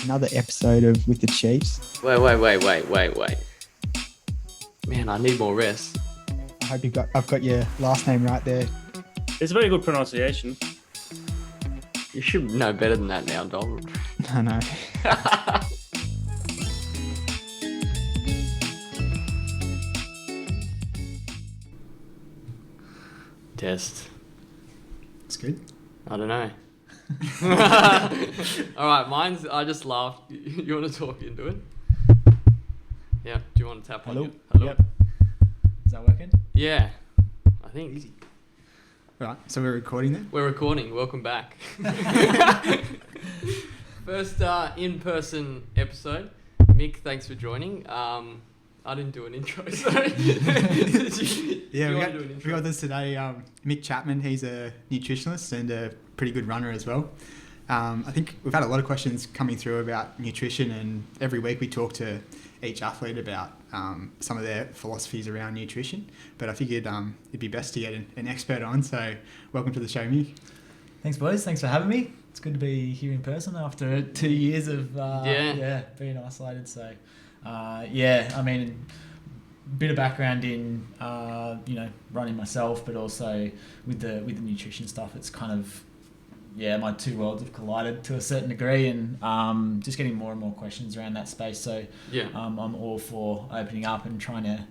Another episode of With the Chiefs. Wait. Man, I need more rest. I hope I've got your last name right there. It's a very good pronunciation. You should know better than that now, Donald. I know. Test. It's good. I don't know. All right, I just laughed. You want to talk into it? Yeah. Do you want to tap on Hello? it? Hello? Yep. Is that working? Yeah. I think. Easy. Right, so we're recording then? We're recording. Welcome back. First in-person episode. Mick, thanks for joining. I didn't do an intro, so... Yeah, we got this today. Mick Chapman, he's a nutritionist and a pretty good runner as well. I think we've had a lot of questions coming through about nutrition, and every week we talk to each athlete about some of their philosophies around nutrition. But I figured it'd be best to get an expert on, so welcome to the show, Mick. Thanks, boys. Thanks for having me. It's good to be here in person after 2 years of being isolated. So, I mean, bit of background in running myself, but also with the nutrition stuff. It's kind of my two worlds have collided to a certain degree, and just getting more and more questions around that space. So I'm all for opening up and trying to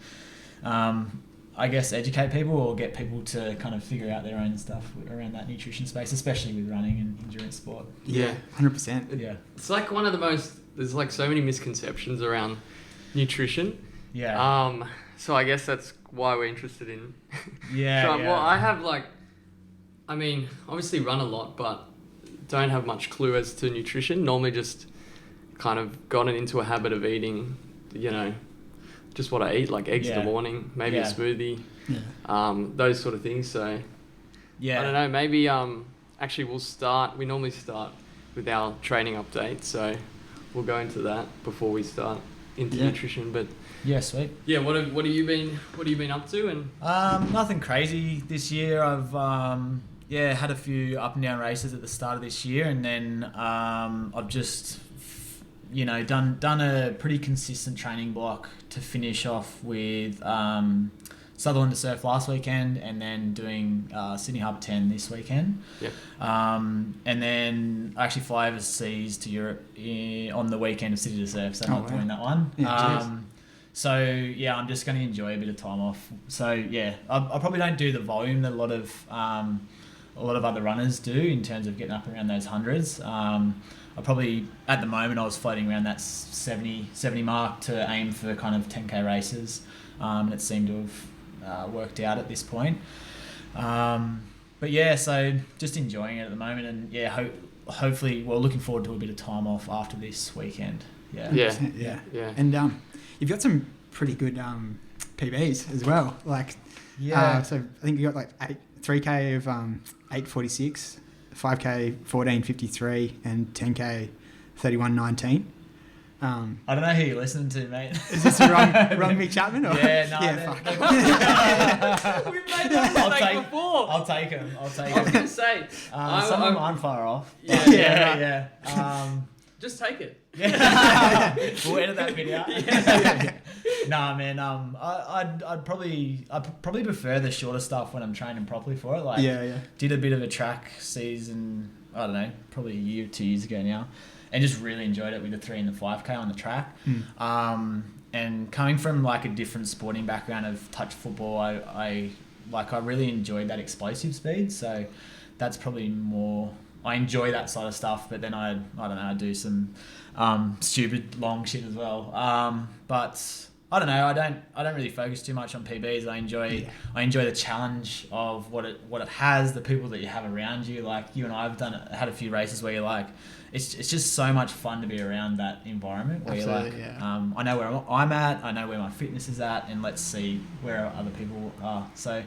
educate people or get people to kind of figure out their own stuff around that nutrition space, especially with running and endurance sport. Yeah, 100%. Yeah, it's like there's like so many misconceptions around nutrition. Yeah. So I guess that's why we're interested in. Yeah. Well, I have obviously run a lot, but don't have much clue as to nutrition. Normally just kind of gotten into a habit of eating, just what I eat, like eggs in the morning, maybe a smoothie, those sort of things. So I don't know, maybe actually we normally start with our training update, so we'll go into that before we start into nutrition. But sweet. Yeah, what have you been up to? And nothing crazy this year. I've had a few up and down races at the start of this year, and then I've just done a pretty consistent training block to finish off with Sutherland to Surf last weekend, and then doing Sydney Harbour 10 this weekend. Yep. And then I actually fly overseas to Europe on the weekend of City to Surf, so I'm not doing that one. So I'm just going to enjoy a bit of time off. So I probably don't do the volume that a lot of other runners do in terms of getting up around those hundreds. I probably, at the moment, I was floating around that 70 mark to aim for kind of 10k races, and it seemed to have worked out at this point. So just enjoying it at the moment, and hopefully, looking forward to a bit of time off after this weekend. Yeah. And you've got some pretty good PBs as well. So I think you got 3k of 8:46. 5k 14:53 and 10k 31:19. I don't know who you're listening to, mate. Is this the wrong Mick Chapman? Or? Fuck. We've made that mistake before. I'll take him. I was gonna say some of them aren't far off. Just take it. We'll edit that video. Nah, man. I'd probably prefer the shorter stuff when I'm training properly for it. Did a bit of a track season. I don't know, probably a year, 2 years ago now, and just really enjoyed it with the 3 and the 5k on the track. And coming from a different sporting background of touch football, I really enjoyed that explosive speed. So that's probably more. I enjoy that sort of stuff, but then I don't know, I do some stupid long shit as well. But I don't know, I don't really focus too much on PBs. I enjoy the challenge of what it has, the people that you have around you. Like you and I have had a few races where you're like, it's just so much fun to be around that environment where I know where I'm at, I know where my fitness is at, and let's see where other people are. So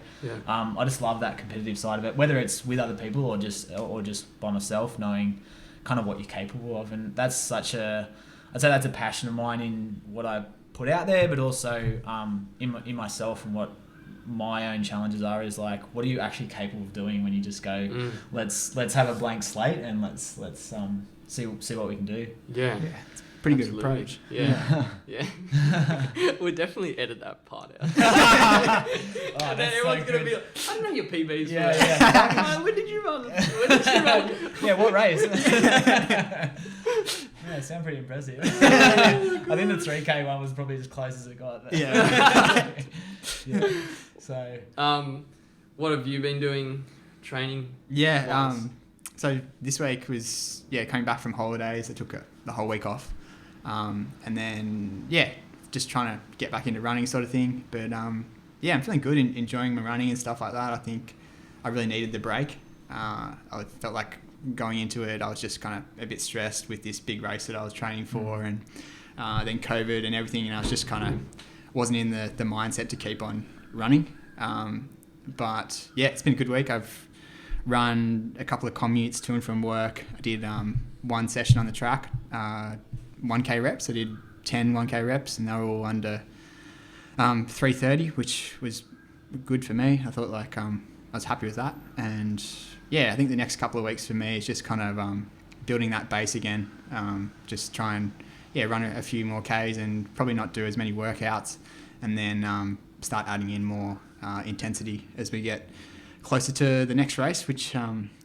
I just love that competitive side of it, whether it's with other people or just by myself, knowing kind of what you're capable of. And I'd say that's a passion of mine in what I put out there, but also in myself and what my own challenges is like, what are you actually capable of doing when you just go, let's have a blank slate and let's see what we can do. Yeah. It's a pretty Absolutely. good approach. Yeah. We'll definitely edit that part out. And then everyone's going to be like, I don't know your PBs. Yeah. When did you run? Yeah, what race? Yeah, sound pretty impressive. I think the 3K one was probably as close as it got. Yeah. So. What have you been doing training? Yeah. So this week was coming back from holidays. I took the whole week off, and then just trying to get back into running sort of thing. But I'm feeling good, enjoying my running and stuff like that. I think I really needed the break. I felt like going into it, I was just kind of a bit stressed with this big race that I was training for, and then COVID and everything, and I was just kind of wasn't in the mindset to keep on running. But it's been a good week. I've run a couple of commutes to and from work. I did one session on the track, 1K reps. I did 10 1K reps, and they were all under 3:30, which was good for me. I thought I was happy with that. And I think the next couple of weeks for me is just kind of building that base again. Just try and run a few more Ks and probably not do as many workouts, and then start adding in more intensity as we get closer to the next race, which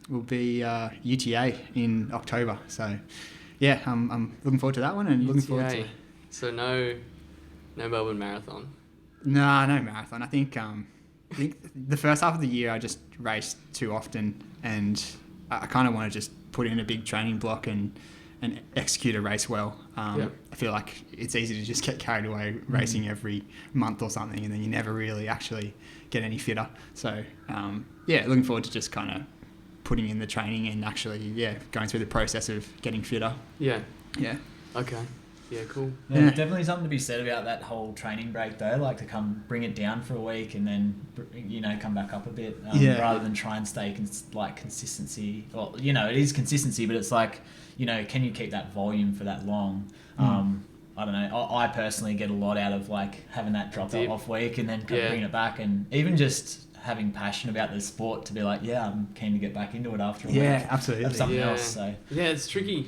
will be UTA in October. So I'm looking forward to that one, and looking forward to no Melbourne Marathon. No marathon. I think the first half of the year I just raced too often, and I kind of want to just put in a big training block and execute a race well. I feel like it's easy to just get carried away racing every month or something, and then you never really actually get any fitter. So looking forward to just kind of putting in the training and actually going through the process of getting fitter. Okay. Yeah, cool. Yeah, definitely something to be said about that whole training break though, like to come bring it down for a week and then come back up a bit, rather than try and stay consistency. Well, it is consistency, but it's like, can you keep that volume for that long? I don't know. I personally get a lot out of like having that drop off week and then bring it back, and even just having passion about the sport to be like, I'm keen to get back into it after a week. Yeah, absolutely. That's something else. So it's tricky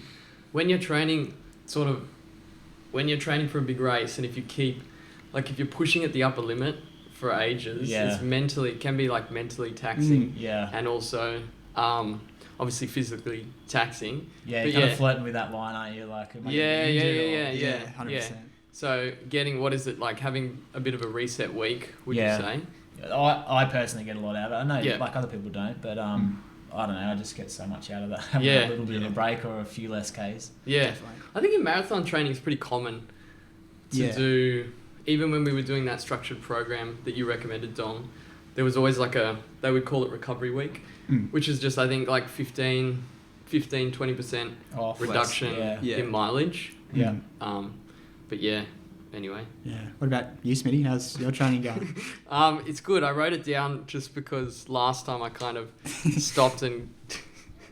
when you're training for a big race, and if you keep, if you're pushing at the upper limit for ages, it can be like mentally taxing. And also, obviously physically taxing. Yeah, you're kind of flirting with that line, aren't you? Like, 100%. So getting, what is it, like having a bit of a reset week, would you say? I personally get a lot out of it. I know like other people don't, but I don't know, I just get so much out of that. Having a little bit of a break or a few less Ks. Yeah. Definitely. I think in marathon training it's pretty common to do, even when we were doing that structured program that you recommended, Dom, there was always they would call it recovery week, which is just, I think, like 15-20% reduction in mileage. Yeah. But anyway. Yeah. What about you, Smitty? How's your training going? It's good. I wrote it down just because last time I kind of stopped and...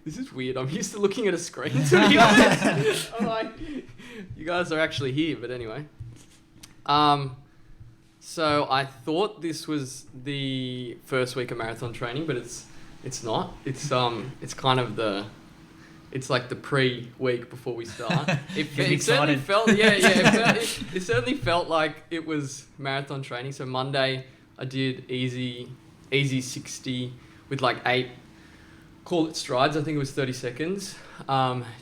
This is weird. I'm used to looking at a screen, to be honest. I'm like, you guys are actually here, but anyway. So I thought this was the first week of marathon training, but it's not. It's kind of it's like the pre-week before we start. It certainly felt, it certainly felt like it was marathon training. So Monday I did easy 60 with 8, call it strides. I think it was 30 seconds.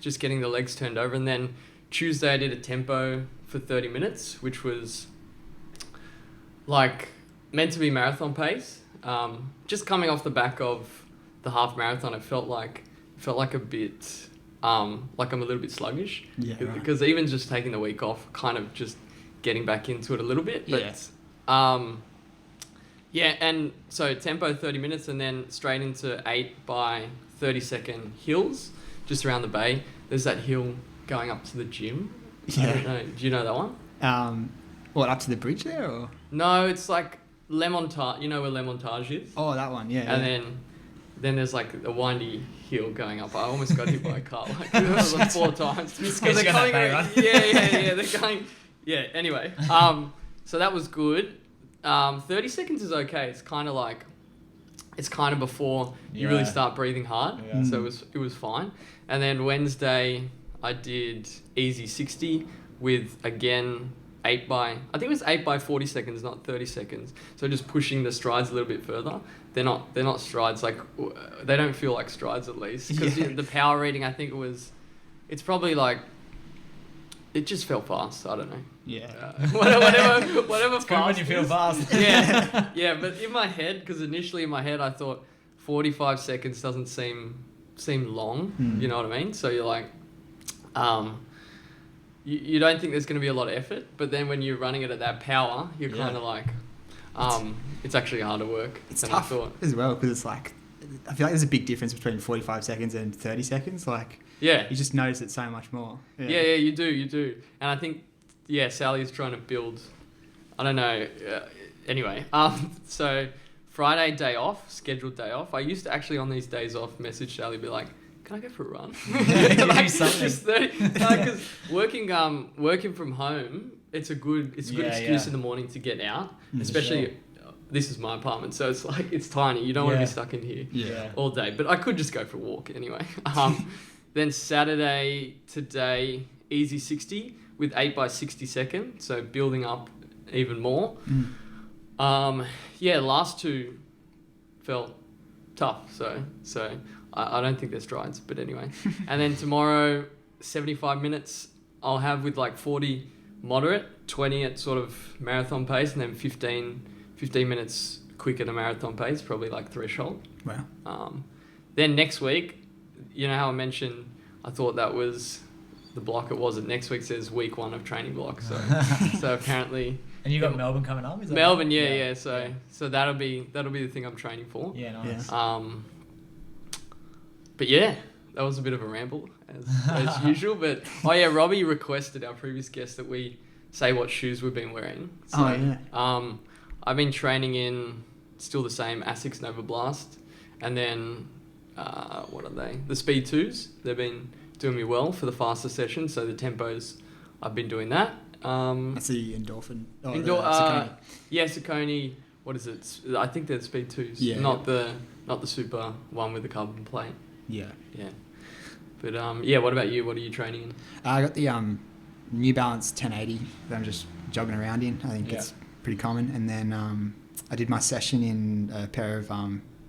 Just getting the legs turned over. And then Tuesday I did a tempo for 30 minutes, which was meant to be marathon pace. Just coming off the back of the half marathon, it felt like a bit like I'm a little bit sluggish, because even just taking the week off, kind of just getting back into it a little bit. But and so tempo 30 minutes and then straight into 8 by 30-second hills just around the bay. There's that hill going up to the gym. I don't know. Do you know that one? What, up to the bridge there, or? No, it's like Lemontage. You know where Lemontage is? Oh, that one, yeah. And then there's a windy hill going up. I almost got hit by a car 4 times. They're coming. They're going. Yeah. Anyway, so that was good. 30 seconds is okay. It's kind of before you really start breathing hard. Yeah. So it was fine. And then Wednesday I did easy 60 with, again, I think it was 8 by 40 seconds, not 30 seconds. So just pushing the strides a little bit further. They're not strides, like, they don't feel like strides at least. Because the power reading, I think it's probably like, it just felt fast. I don't know. Yeah. Whatever It's fast. good when you feel fast. Yeah. But in my head, because initially in my head I thought 45 seconds doesn't seem long. You know what I mean? So you're like, you don't think there's going to be a lot of effort, but then when you're running it at that power, you're kind of like, it's actually harder work. It's than tough I thought. as well, because it's like, I feel like there's a big difference between 45 seconds and 30 seconds. Like, Yeah. you just notice it so much more. Yeah, you do. And I think, Sally's trying to build, I don't know, anyway. So Friday day off, scheduled day off. I used to actually on these days off message Sally, be like, can I go for a run? Do something. Just 30, because working from home, it's a good excuse in the morning to get out, especially. This is my apartment, so it's like, it's tiny. You don't want to be stuck in here all day. But I could just go for a walk anyway. Then Saturday, today, easy 60 with 8 by 60 seconds, so building up even more. Last two felt tough, so I don't think they're strides, but anyway. And then tomorrow, 75 minutes, I'll have with like 40 moderate, 20 at sort of marathon pace, and then 15 minutes quick at a marathon pace, probably like threshold. Wow. Then next week, you know how I mentioned I thought that was the block. It wasn't. Next week says week 1 of training block. So apparently. And you got Melbourne coming up? Is that Melbourne, yeah. So that'll be the thing I'm training for. Yeah, nice. But yeah, that was a bit of a ramble as usual. But Robbie requested, our previous guest, that we say what shoes we've been wearing. So, I've been training in still the same Asics Nova Blast, and then what are they? The Speed 2s. They've been doing me well for the faster sessions. So the tempos, I've been doing that. That's the endorphin. Saucony. Saucony. What is it? I think they're the Speed 2s. Yeah. Not the super one with the carbon plate. Yeah. But what about you? What are you training in? I got the New Balance 1080 that I'm just jogging around in. I think it's pretty common. And then I did my session in a pair of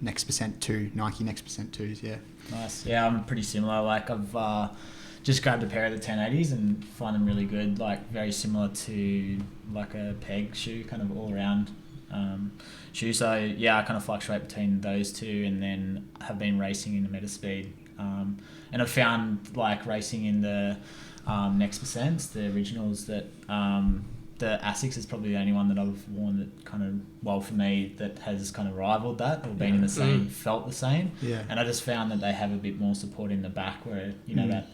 Next Percent 2, Nike Next Percent 2s, yeah. Nice. Yeah, I'm pretty similar. Like, I've just grabbed a pair of the 1080s and find them really good. Like, very similar to like a peg shoe, kind of all around shoe. So yeah, I kind of fluctuate between those two, and then have been racing in the Metaspeed. And I've found like racing in the Next Percents, the originals, that the Asics is probably the only one that I've worn that kind of, well, for me, that has kind of rivaled that, or been in the same, felt the same. Yeah. And I just found that they have a bit more support in the back, where, you know, that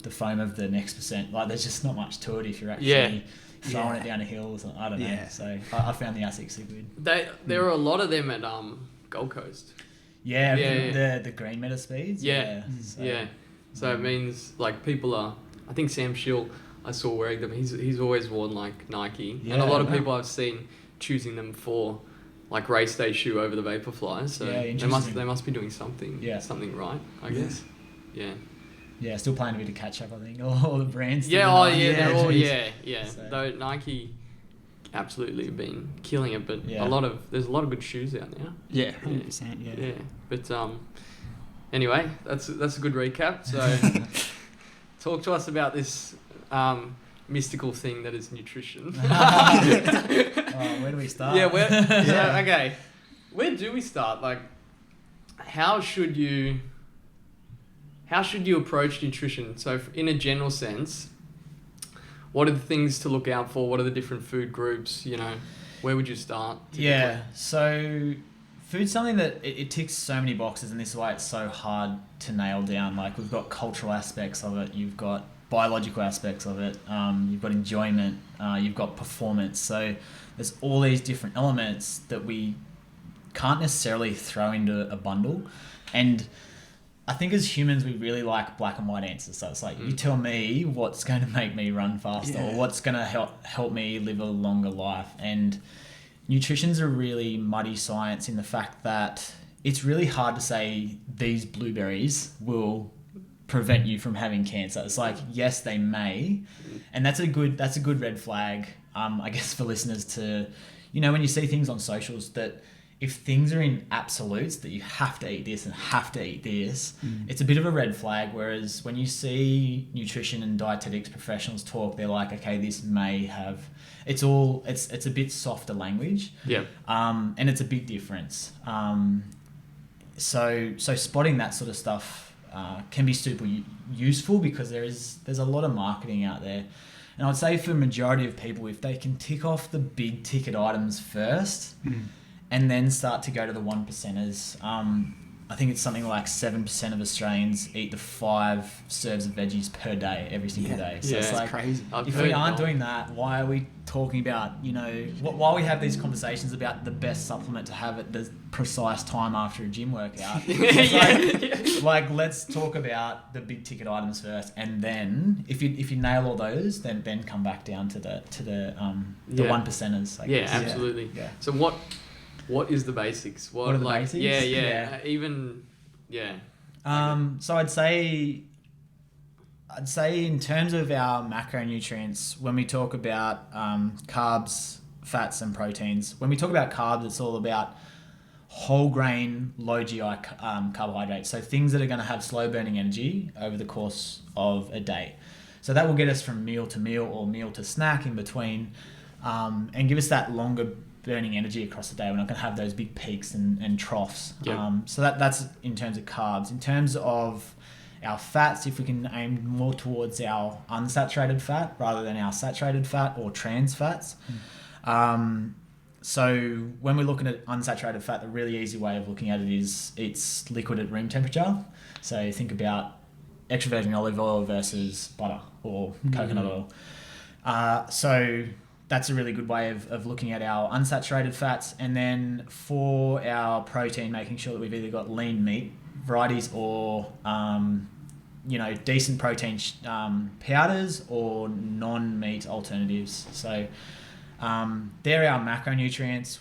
the foam of the Next Percent, like, there's just not much to it if you're actually throwing it down a hill or something. I don't know. So I found the Asics are good. There are a lot of them at Gold Coast. The green Metaspeeds. So it means, like, people are, I think Sam Schill, I saw wearing them. He's always worn like Nike, and a lot of people I've seen choosing them for like race day shoe over the Vaporflies. So they must be doing something right, I guess. Yeah, still playing a bit of catch up, I think. All the brands. They're all So. Though Nike absolutely have been killing it, but there's a lot of good shoes out now. Yeah, 100%. Yeah. But anyway, that's a good recap. So talk to us about this mystical thing that is nutrition. Where do we start? Okay. Where do we start? Like, how should you approach nutrition? So in a general sense, what are the things to look out for? What are the different food groups? You know, where would you start? Typically? Yeah. So food's something that it ticks so many boxes, and this is why it's so hard to nail down. Like, we've got cultural aspects of it. You've got biological aspects of it. You've got enjoyment. You've got performance. So there's all these different elements that we can't necessarily throw into a bundle. And I think as humans, we really like black and white answers. So it's like, you tell me what's going to make me run faster, or what's going to help me live a longer life. And nutrition's a really muddy science in the fact that it's really hard to say these blueberries will prevent you from having cancer. It's like, yes, they may, and that's a good red flag, I guess, for listeners to, when you see things on socials that if things are in absolutes that you have to eat this and have to eat this, it's a bit of a red flag. Whereas when you see nutrition and dietetics professionals talk, they're like, okay, this may have, it's a bit softer language. Yeah. And it's a big difference. So spotting that sort of stuff can be super useful because there's a lot of marketing out there. And I'd say for the majority of people, if they can tick off the big ticket items first and then start to go to the 1%ers, I think it's something like 7% of Australians eat the 5 serves of veggies per day, every single day. So it's like, crazy. If we aren't doing that, why are we talking about, while we have these conversations about the best supplement to have at the precise time after a gym workout, like let's talk about the big ticket items first, and then if you nail all those, then come back down to the 1%ers. I guess. Absolutely. Yeah. So what is the basics? What are the basics? So I'd say in terms of our macronutrients, when we talk about carbs, fats, and proteins, when we talk about carbs, it's all about whole grain, low GI carbohydrates. So things that are going to have slow burning energy over the course of a day. So that will get us from meal to meal or meal to snack in between, and give us that longer burning energy across the day. We're not going to have those big peaks and troughs. Yep. So that's in terms of carbs. In terms of our fats, if we can aim more towards our unsaturated fat rather than our saturated fat or trans fats. So when we're looking at unsaturated fat, the really easy way of looking at it is it's liquid at room temperature. So think about extra virgin olive oil versus butter or coconut oil. So that's a really good way of looking at our unsaturated fats. And then for our protein, making sure that we've either got lean meat varieties or, decent protein powders or non-meat alternatives. So they're our macronutrients.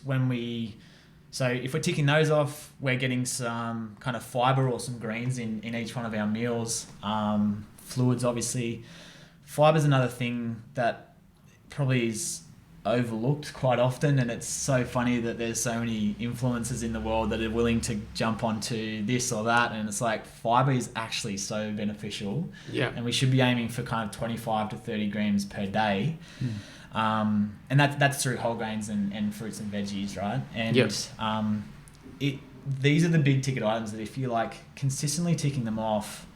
So if we're ticking those off, we're getting some kind of fiber or some greens in each one of our meals. Fluids, obviously. Fiber's another thing that probably is overlooked quite often, and it's so funny that there's so many influencers in the world that are willing to jump onto this or that, and it's like fiber is actually so beneficial, and we should be aiming for kind of 25 to 30 grams per day. And that's through whole grains and fruits and veggies, right? And these are the big ticket items that if you like consistently ticking them off,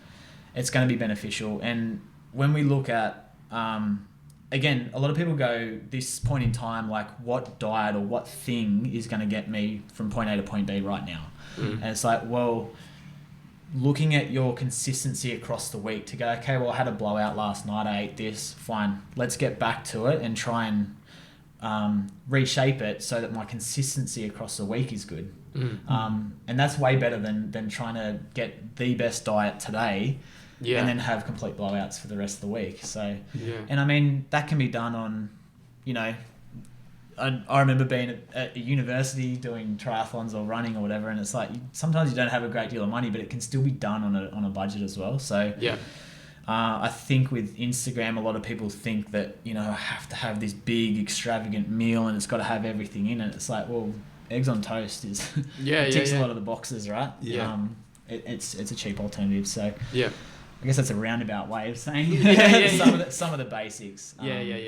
it's going to be beneficial. And when we look at again, a lot of people go this point in time, like what diet or what thing is going to get me from point A to point B right now? And it's like, well, looking at your consistency across the week to go, okay, well, I had a blowout last night, I ate this, fine. Let's get back to it and try and reshape it so that my consistency across the week is good. And that's way better than trying to get the best diet today and then have complete blowouts for the rest of the week. So, and I mean, that can be done on, I remember being at a university doing triathlons or running or whatever, and it's like sometimes you don't have a great deal of money, but it can still be done on a budget as well. So I think with Instagram, a lot of people think that I have to have this big extravagant meal and it's got to have everything in it. It's like, well, eggs on toast is ticks a lot of the boxes, right? It's a cheap alternative. So I guess that's a roundabout way of saying some of the basics. It's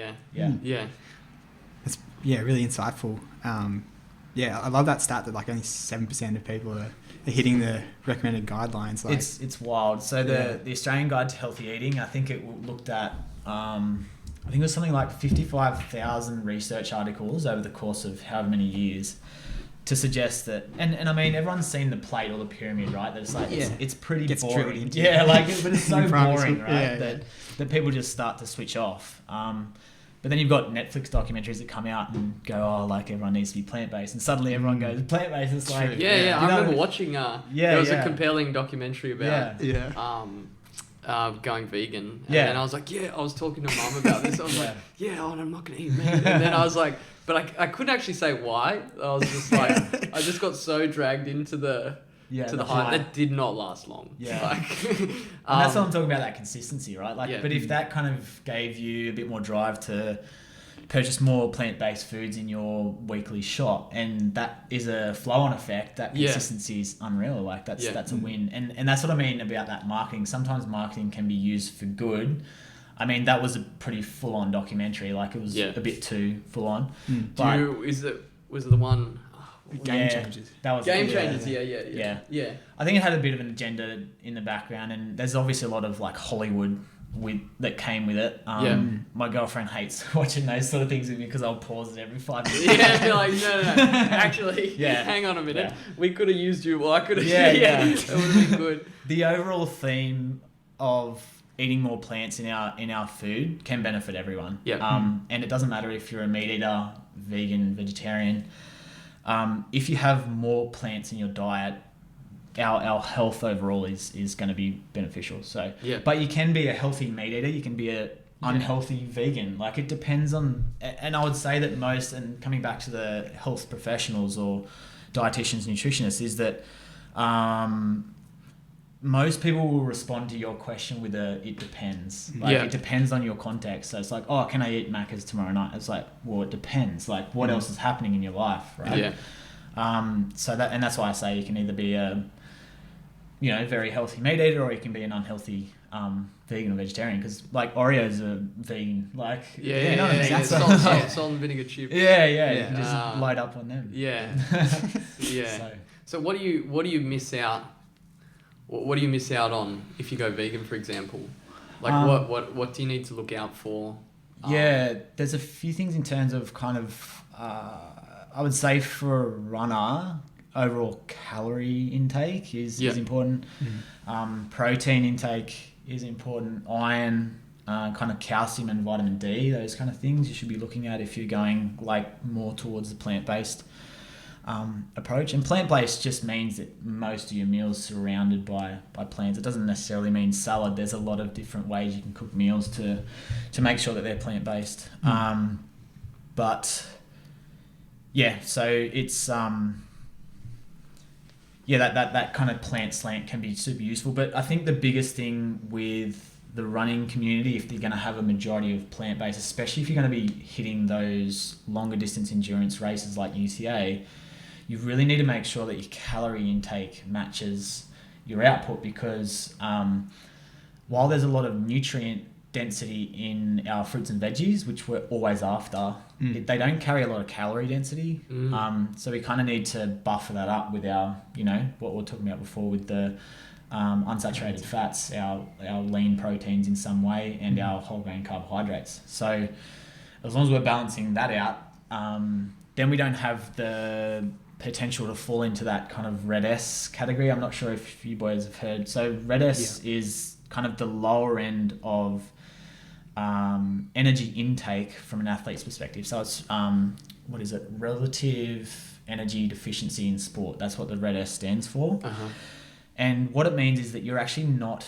really insightful. I love that stat that like only 7% of people are hitting the recommended guidelines. Like, it's wild. So the Australian Guide to Healthy Eating, I think it looked at I think it was something like 55,000 research articles over the course of however many years to suggest that, and I mean, everyone's seen the plate or the pyramid, right? That it's like, it's pretty gets boring. Into but it's so boring, right? That people just start to switch off. But then you've got Netflix documentaries that come out and go, like everyone needs to be plant-based, and suddenly everyone goes plant-based. It's like, I remember watching. There was a compelling documentary about going vegan. And Yeah. then I was like, I was talking to Mum about this. I was like, I'm not going to eat meat. And then I was like, but I couldn't actually say why. I was just like, I just got so dragged into the hype. That did not last long. Yeah. And that's what I'm talking about, that consistency, right? Like, but if that kind of gave you a bit more drive to purchase more plant-based foods in your weekly shop, and that is a flow-on effect, that consistency is unreal. Like that's a win. And that's what I mean about that marketing. Sometimes marketing can be used for good. I mean, that was a pretty full-on documentary. Like it was a bit too full-on. Was it the one? Game Changers. That was Game Changers. Yeah. I think it had a bit of an agenda in the background, and there's obviously a lot of like Hollywood that came with it. My girlfriend hates watching those sort of things with me because I'll pause it every 5 minutes. Yeah, be like, no. Actually, hang on a minute. Yeah. We could have used you. Well, I could have. Yeah. That would have been good. The overall theme of eating more plants in our food can benefit everyone. Yeah. And it doesn't matter if you're a meat eater, vegan, vegetarian. If you have more plants in your diet, our health overall is going to be beneficial. So, but you can be a healthy meat eater, you can be a unhealthy vegan. Like it depends on, and I would say that most, and coming back to the health professionals or dietitians, nutritionists, is that most people will respond to your question with it depends. Like it depends on your context. So it's like, oh, can I eat Macca's tomorrow night? It's like, well, it depends. Like what else is happening in your life, right? So that's why I say you can either be a very healthy meat eater, or you can be an unhealthy vegan or vegetarian, because like Oreos are vegan. Like salt and vinegar chips. You can just load up on them. So what do you miss out? What do you miss out on if you go vegan, for example? Like what do you need to look out for? There's a few things in terms of kind of I would say for a runner, overall calorie intake is important. Protein intake is important. Iron, kind of calcium and vitamin D, those kind of things you should be looking at if you're going like more towards the plant-based approach. And plant-based just means that most of your meals are surrounded by plants. It doesn't necessarily mean salad. There's a lot of different ways you can cook meals to make sure that they're plant-based. So it's that kind of plant slant can be super useful. But I think the biggest thing with the running community, if you're going to have a majority of plant-based, especially if you're going to be hitting those longer distance endurance races like UCA, you really need to make sure that your calorie intake matches your output, because while there's a lot of nutrient density in our fruits and veggies, which we're always after, they don't carry a lot of calorie density. So we kind of need to buffer that up with our, what we were talking about before with the unsaturated fats, our lean proteins in some way, and our whole grain carbohydrates. So as long as we're balancing that out, then we don't have the potential to fall into that kind of red S category. I'm not sure if you boys have heard. So red S is kind of the lower end of energy intake from an athlete's perspective. So it's relative energy deficiency in sport. That's what the red S stands for. And what it means is that you're actually not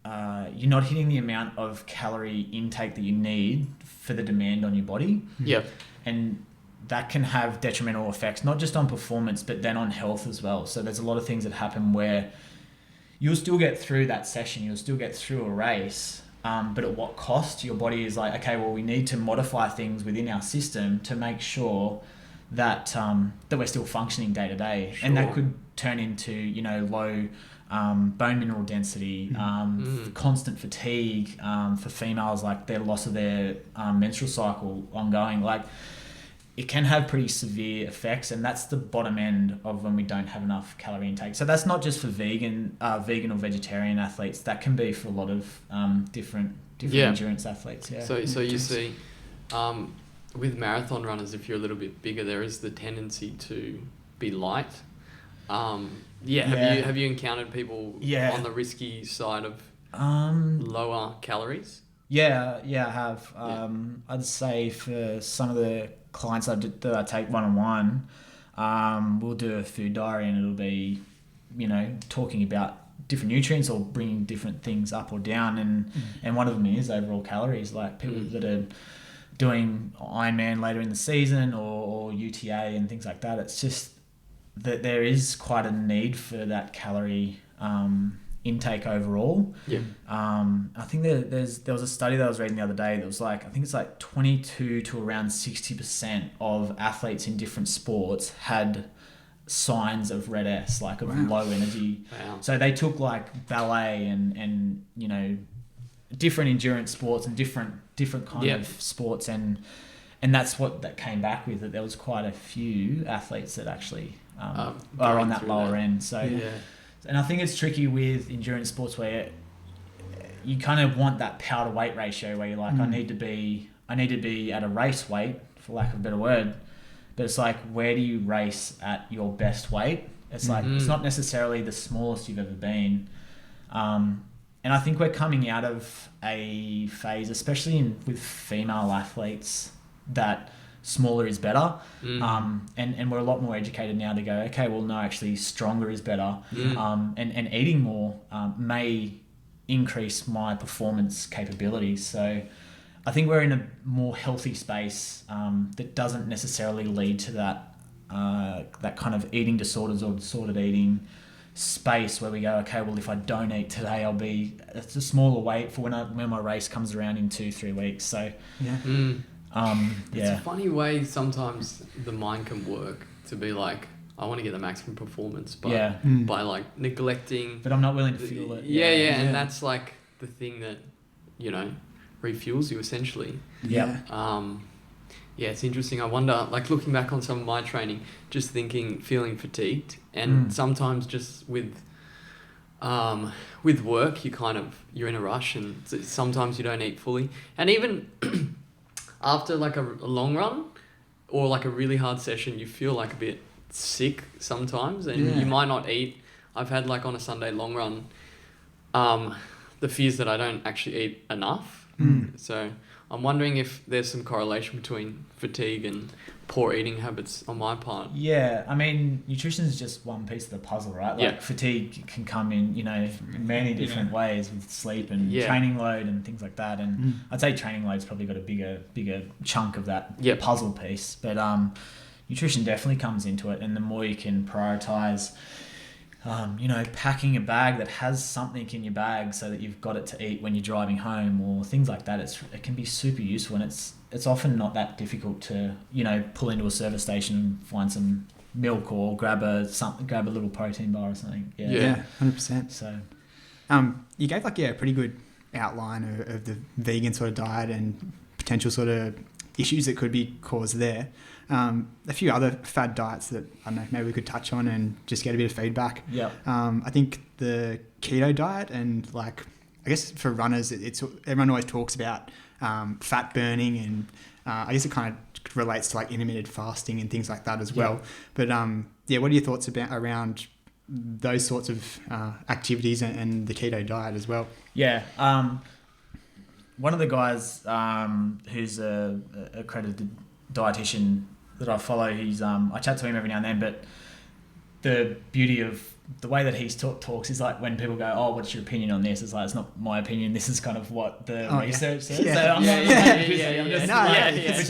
hitting the amount of calorie intake that you need for the demand on your body. And that can have detrimental effects, not just on performance, but then on health as well. So there's a lot of things that happen where you'll still get through that session, you'll still get through a race, but at what cost? Your body is like, okay, well, we need to modify things within our system to make sure that we're still functioning day to day. And that could turn into, low bone mineral density, constant fatigue, for females, like their loss of their menstrual cycle ongoing. Like it can have pretty severe effects, and that's the bottom end of when we don't have enough calorie intake. So that's not just for vegan or vegetarian athletes. That can be for a lot of different endurance athletes. So you see, with marathon runners, if you're a little bit bigger, there is the tendency to be light. Have you encountered people on the risky side of lower calories? Yeah, I have. I'd say for some of the clients that I take one-on-one, we'll do a food diary, and it'll be, talking about different nutrients or bringing different things up or down, and one of them is overall calories. Like people that are doing Ironman later in the season or UTA and things like that, it's just that there is quite a need for that calorie intake overall. I think there was a study that I was reading the other day that was like, I think it's like 22 to around 60% of athletes in different sports had signs of red S, like of low energy. So they took like ballet and you know, different endurance sports and different kind of sports, and that's what that came back with, that there was quite a few athletes that actually are on that lower end. So and I think it's tricky with endurance sports where you kind of want that power to weight ratio where you're like, I need to be at a race weight, for lack of a better word. But it's like, where do you race at your best weight? It's like, it's not necessarily the smallest you've ever been. And I think we're coming out of a phase, especially with female athletes, that smaller is better. And we're a lot more educated now to go, okay, well, no, actually stronger is better. And eating more may increase my performance capabilities. So I think we're in a more healthy space that doesn't necessarily lead to that kind of eating disorders or disordered eating space where we go, okay, well, if I don't eat today, it's a smaller weight for when my race comes around in 2-3 weeks. So it's a funny way sometimes the mind can work to be like, I want to get the maximum performance, but by like neglecting, but I'm not willing to feel it. And that's like the thing that, you know, refuels you essentially. It's interesting. I wonder, like looking back on some of my training, just feeling fatigued, and sometimes just with work, you're in a rush, and sometimes you don't eat fully, and even after like a long run or like a really hard session, you feel like a bit sick sometimes, and you might not eat. I've had like on a Sunday long run, the fears that I don't actually eat enough. So I'm wondering if there's some correlation between fatigue and poor eating habits on my part. Yeah, I mean, nutrition is just one piece of the puzzle, right? Like fatigue can come in, you know, many different ways with sleep and training load and things like that. And I'd say training load's probably got a bigger chunk of that puzzle piece. But nutrition definitely comes into it, and the more you can prioritize, you know, packing a bag that has something in your bag so that you've got it to eat when you're driving home or things like that, it can be super useful, and it's often not that difficult to, you know, pull into a service station and find some milk or grab a little protein bar or something. 100%. So you gave like a pretty good outline of the vegan sort of diet and potential sort of issues that could be caused there. A few other fad diets that, I don't know, maybe we could touch on and just get a bit of feedback. I think the keto diet, and like, I guess for runners, it's everyone always talks about fat burning, and I guess it kind of relates to like intermittent fasting and things like that as well. But what are your thoughts around those sorts of activities and the keto diet as well? One of the guys who's a accredited dietitian that I follow, I chat to him every now and then, but the beauty of the way that he talks is like, when people go, oh, what's your opinion on this? It's like, it's not my opinion. This is kind of what the research says. So I'm but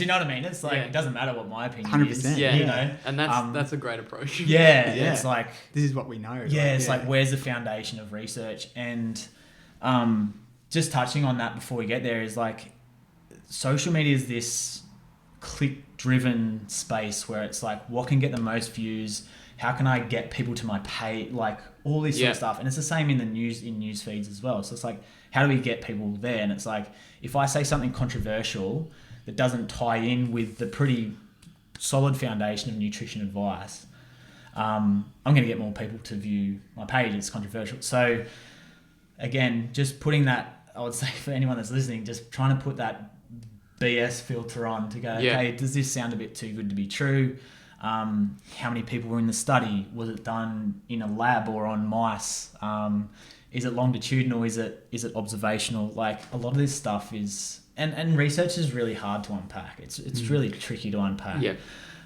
you know what I mean? It's like, it doesn't matter what my opinion is. You know? And that's a great approach. It's like, this is what we know. It's like, where's the foundation of research? And just touching on that before we get there is like, social media is this click-driven space where it's like, what can get the most views? How can I get people to my page? Like all this sort of stuff. And it's the same in the news feeds as well. So it's like, how do we get people there? And it's like, if I say something controversial that doesn't tie in with the pretty solid foundation of nutrition advice, I'm going to get more people to view my page. It's controversial. So again, just putting that, I would say for anyone that's listening, just trying to put that BS filter on to go, okay, does this sound a bit too good to be true? How many people were in the study? Was it done in a lab or on mice? Is it longitudinal? Is it observational? Like a lot of this stuff is, and research is really hard to unpack. It's really tricky to unpack.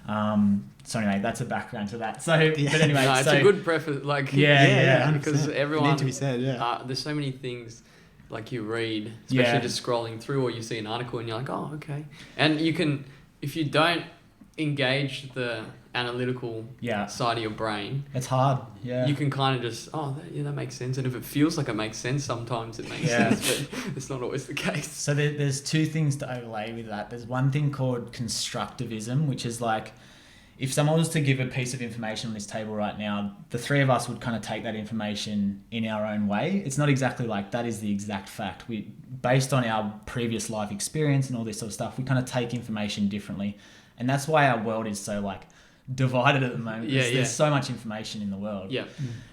So anyway, that's a background to that. So, but anyway, no, it's a good preface. Like, because everyone need to be said. There's so many things like you read, especially just scrolling through, or you see an article and you're like, oh, okay. And you can, if you don't engage the analytical side of your brain, it's hard. Yeah, you can kind of just that makes sense. And if it feels like it makes sense, sometimes it makes sense, but it's not always the case. So there's two things to overlay with that. There's one thing called constructivism, which is like, if someone was to give a piece of information on this table right now, the three of us would kind of take that information in our own way. It's not exactly like that is the exact fact. We, based on our previous life experience and all this sort of stuff, we kind of take information differently. And that's why our world is so like divided at the moment. There's so much information in the world. Yeah.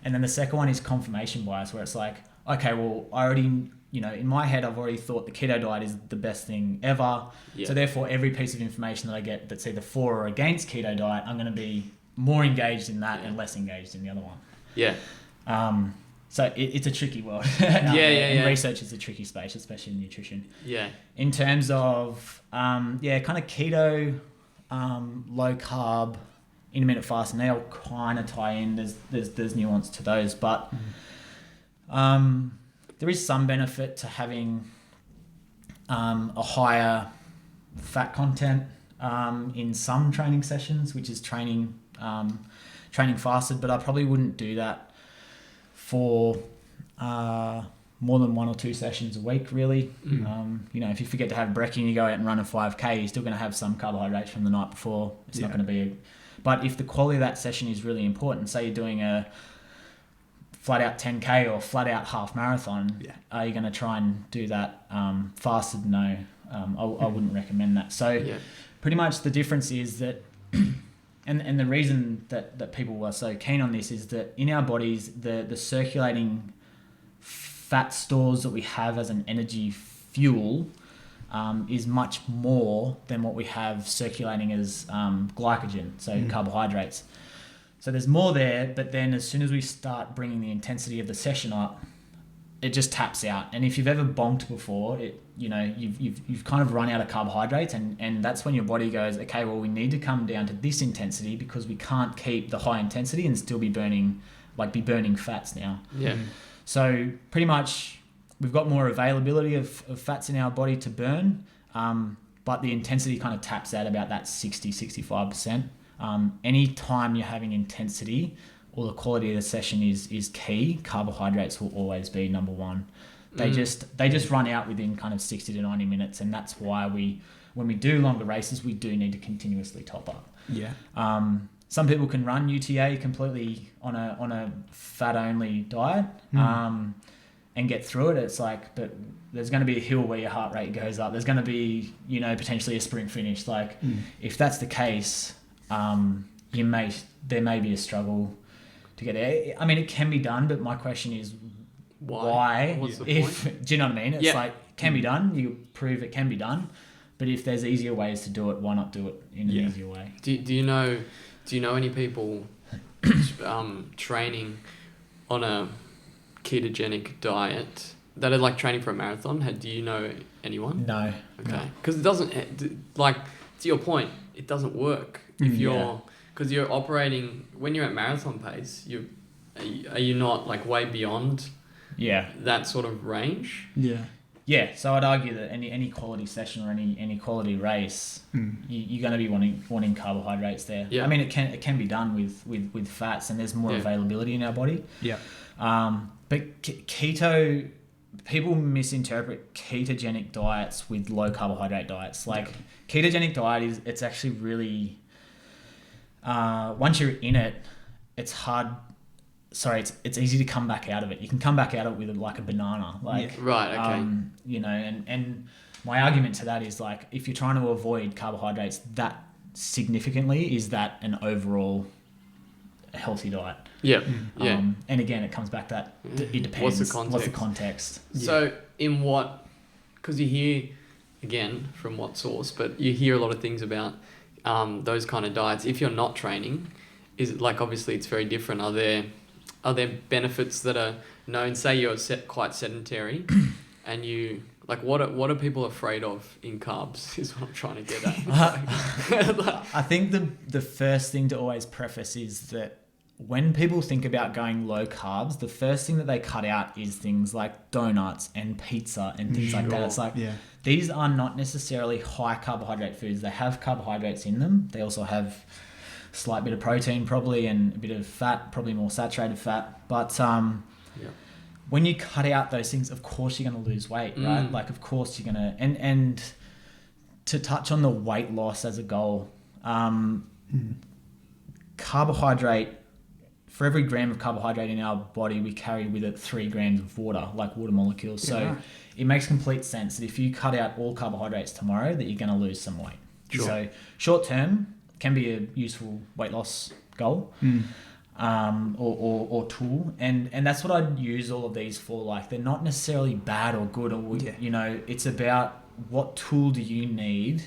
And then the second one is confirmation bias, where it's like, okay, well, I already, in my head, I've already thought the keto diet is the best thing ever. Yeah. So therefore, every piece of information that I get that's either for or against keto diet, I'm going to be more engaged in that and less engaged in the other one. Yeah. So it's a tricky world. Research is a tricky space, especially in nutrition. Yeah. In terms of, kind of keto, low carb, intermittent fasting, they all kind of tie in. There's nuance to those, but there is some benefit to having a higher fat content in some training sessions, which is training fasted, but I probably wouldn't do that for more than 1 or 2 sessions a week, really. If you forget to have brekkie and you go out and run a 5K, you're still going to have some carbohydrates from the night before. It's not going to be... But if the quality of that session is really important, say you're doing a flat out 10K or flat out half marathon, are you going to try and do that fasted? No, I wouldn't recommend that. So pretty much the difference is that, and the reason that people are so keen on this is that in our bodies, the circulating fat stores that we have as an energy fuel is much more than what we have circulating as glycogen, so carbohydrates. So there's more there, but then as soon as we start bringing the intensity of the session up, it just taps out. And if you've ever bonked before, you've kind of run out of carbohydrates, and that's when your body goes, okay, well, we need to come down to this intensity because we can't keep the high intensity and still be burning fats now. Yeah. So pretty much we've got more availability of fats in our body to burn, but the intensity kind of taps out about that 60-65%. Any time you're having intensity or the quality of the session is key, carbohydrates will always be number one. They just run out within kind of 60 to 90 minutes, and that's why when we do longer races, we do need to continuously top up. Yeah. Some people can run UTA completely on a fat only diet. And get through it. It's like, but there's going to be a hill where your heart rate goes up. There's going to be, potentially a sprint finish. Like, if that's the case, there may be a struggle to get there. I mean, it can be done, but my question is, why? What's the point? Do you know what I mean? It's like, it can be done. You prove it can be done, but if there's easier ways to do it, why not do it in an easier way? Do you know any people training on a ketogenic diet that are like training for a marathon? Do you know anyone? No. Okay. Because it doesn't, like, to your point, it doesn't work if because you're operating, when you're at marathon pace, are you not like way beyond that sort of range? Yeah, so I'd argue that any quality session or any quality race, you're going to be wanting carbohydrates there. Yeah. I mean, it can be done with fats, and there's more availability in our body. Yeah. But keto, people misinterpret ketogenic diets with low carbohydrate diets. Like ketogenic diet it's actually really, once you're in it, it's hard. Sorry, it's easy to come back out of it. You can come back out of it with like a banana. Like, right, okay. And my argument to that is like, if you're trying to avoid carbohydrates that significantly, is that an overall healthy diet? Yeah. And again, it comes back that it depends. What's the context? So in what, because you hear, again, from what source, but you hear a lot of things about those kind of diets. If you're not training, is it like, obviously it's very different. Are there benefits that are known? Say you're quite sedentary and you Like, what are people afraid of in carbs is what I'm trying to get at. I think the first thing to always preface is that when people think about going low carbs, the first thing that they cut out is things like donuts and pizza and things like that. It's like, these are not necessarily high carbohydrate foods. They have carbohydrates in them. They also have a slight bit of protein probably and a bit of fat, probably more saturated fat. But when you cut out those things, of course you're going to lose weight, right? Like, of course you're going to... And to touch on the weight loss as a goal, carbohydrate... For every gram of carbohydrate in our body, we carry with it 3 grams of water, like water molecules. So it makes complete sense that if you cut out all carbohydrates tomorrow, that you're going to lose some weight. Sure. So short term can be a useful weight loss goal or tool. And that's what I'd use all of these for. Like, they're not necessarily bad or good, or you know, it's about what tool do you need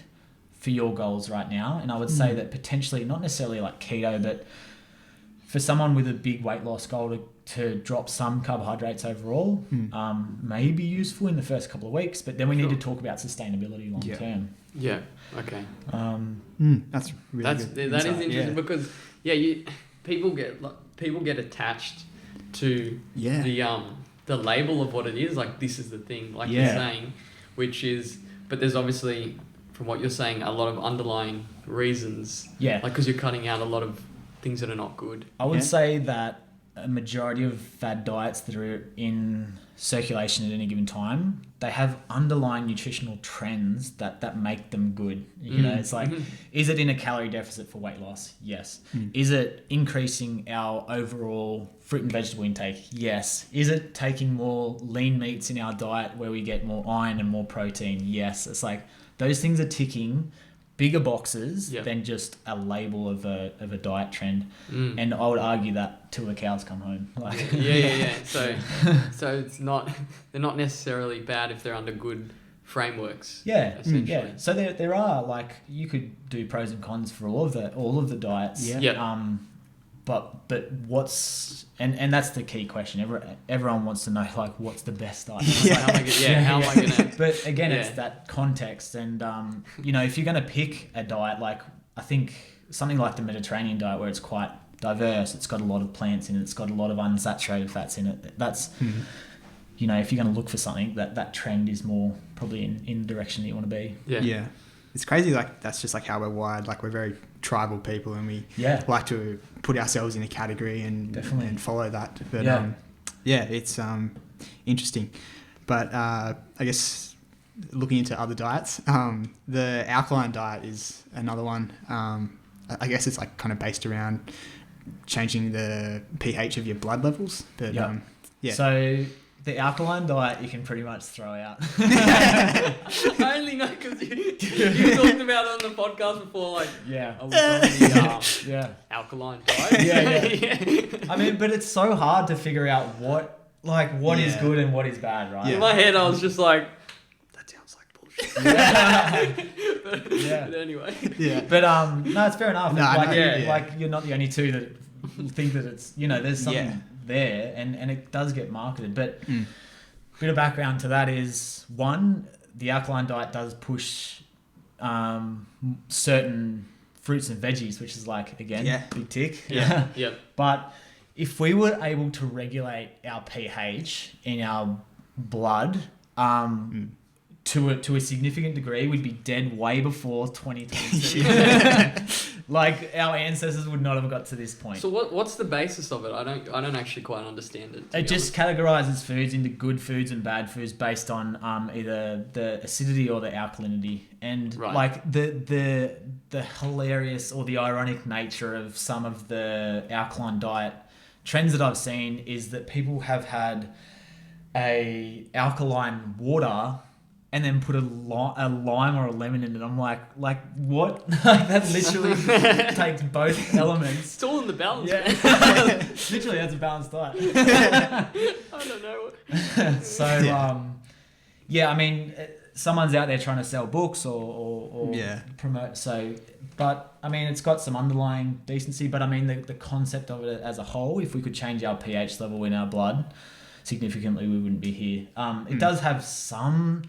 for your goals right now. And I would say that potentially, not necessarily like keto, but for someone with a big weight loss goal to drop some carbohydrates overall, may be useful in the first couple of weeks, but then we need to talk about sustainability long term. Yeah. Okay. That's really good. That is interesting because people get attached to the label of what it is. Like, this is the thing, like you're saying, which is, but there's obviously, from what you're saying, a lot of underlying reasons. Yeah. Like, because you're cutting out a lot of things that are not good. I would say that a majority of fad diets that are in circulation at any given time, they have underlying nutritional trends that make them good. You know, it's like, is it in a calorie deficit for weight loss? Yes. Is it increasing our overall fruit and vegetable intake? Yes. Is it taking more lean meats in our diet where we get more iron and more protein? Yes. It's like, those things are ticking bigger boxes than just a label of a diet trend. And I would argue that till the cows come home. Like, So it's not, they're not necessarily bad if they're under good frameworks. Essentially. So there are, like, you could do pros and cons for all of the diets. But what's and that's the key question. Everyone wants to know, like, what's the best diet? How am I gonna? But again, it's that context, and you know, if you're gonna pick a diet, like, I think something like the Mediterranean diet, where it's quite diverse, it's got a lot of plants in it, it's got a lot of unsaturated fats in it. That's you know, if you're gonna look for something, that trend is more probably in the direction that you want to be. Yeah. It's crazy, like, that's just like how we're wired. Like, we're very tribal people, and we like to put ourselves in a category and follow that. But it's interesting. But I guess looking into other diets, the alkaline diet is another one. I guess it's like kind of based around changing the pH of your blood levels. But so the alkaline diet you can pretty much throw out. I only know because you talked about it on the podcast before, like, I was on the alkaline diet. I mean, but it's so hard to figure out what is good and what is bad, right? In my head, I was just like, that sounds like bullshit. But anyway. But no, it's fair enough. Like, you're not the only two that think that it's, you know, there's something there, and it does get marketed. But bit of background to that is, one, the alkaline diet does push certain fruits and veggies, which is like, again, big tick. But if we were able to regulate our pH in our blood to a significant degree, we'd be dead way before 2022. Like, our ancestors would not have got to this point. So what's the basis of it? I don't actually quite understand it. It just categorizes foods into good foods and bad foods based on either the acidity or the alkalinity. And like the hilarious or the ironic nature of some of the alkaline diet trends that I've seen is that people have had a alkaline water and then put a lime or a lemon in it. I'm like what? Like, that literally takes both elements. It's all in the balance. Literally, that's a balanced diet. I don't know. So, I mean, someone's out there trying to sell books or promote. So, but I mean, it's got some underlying decency. But I mean, the concept of it as a whole, if we could change our pH level in our blood significantly, we wouldn't be here. It does have some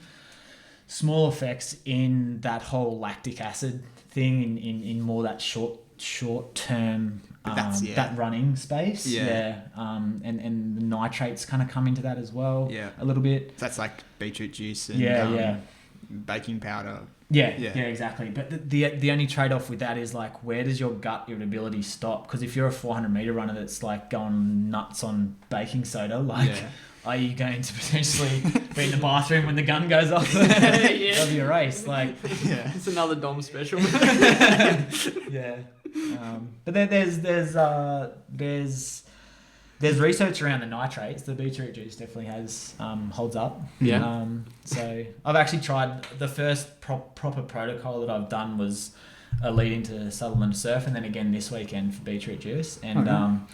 small effects in that whole lactic acid thing in more that short term that running space. And the nitrates kind of come into that as well. A little bit. So that's like beetroot juice and baking powder. Yeah, exactly. But the only trade-off with that is like, where does your gut irritability stop? Because if you're a 400-meter runner that's like going nuts on baking soda, like, are you going to potentially be in the bathroom when the gun goes off of your race? Like, it's another Dom special. But there's research around the nitrates. The beetroot juice definitely has holds up. So I've actually tried the first proper protocol that I've done was a lead into Sutherland Surf, and then again this weekend for beetroot juice. And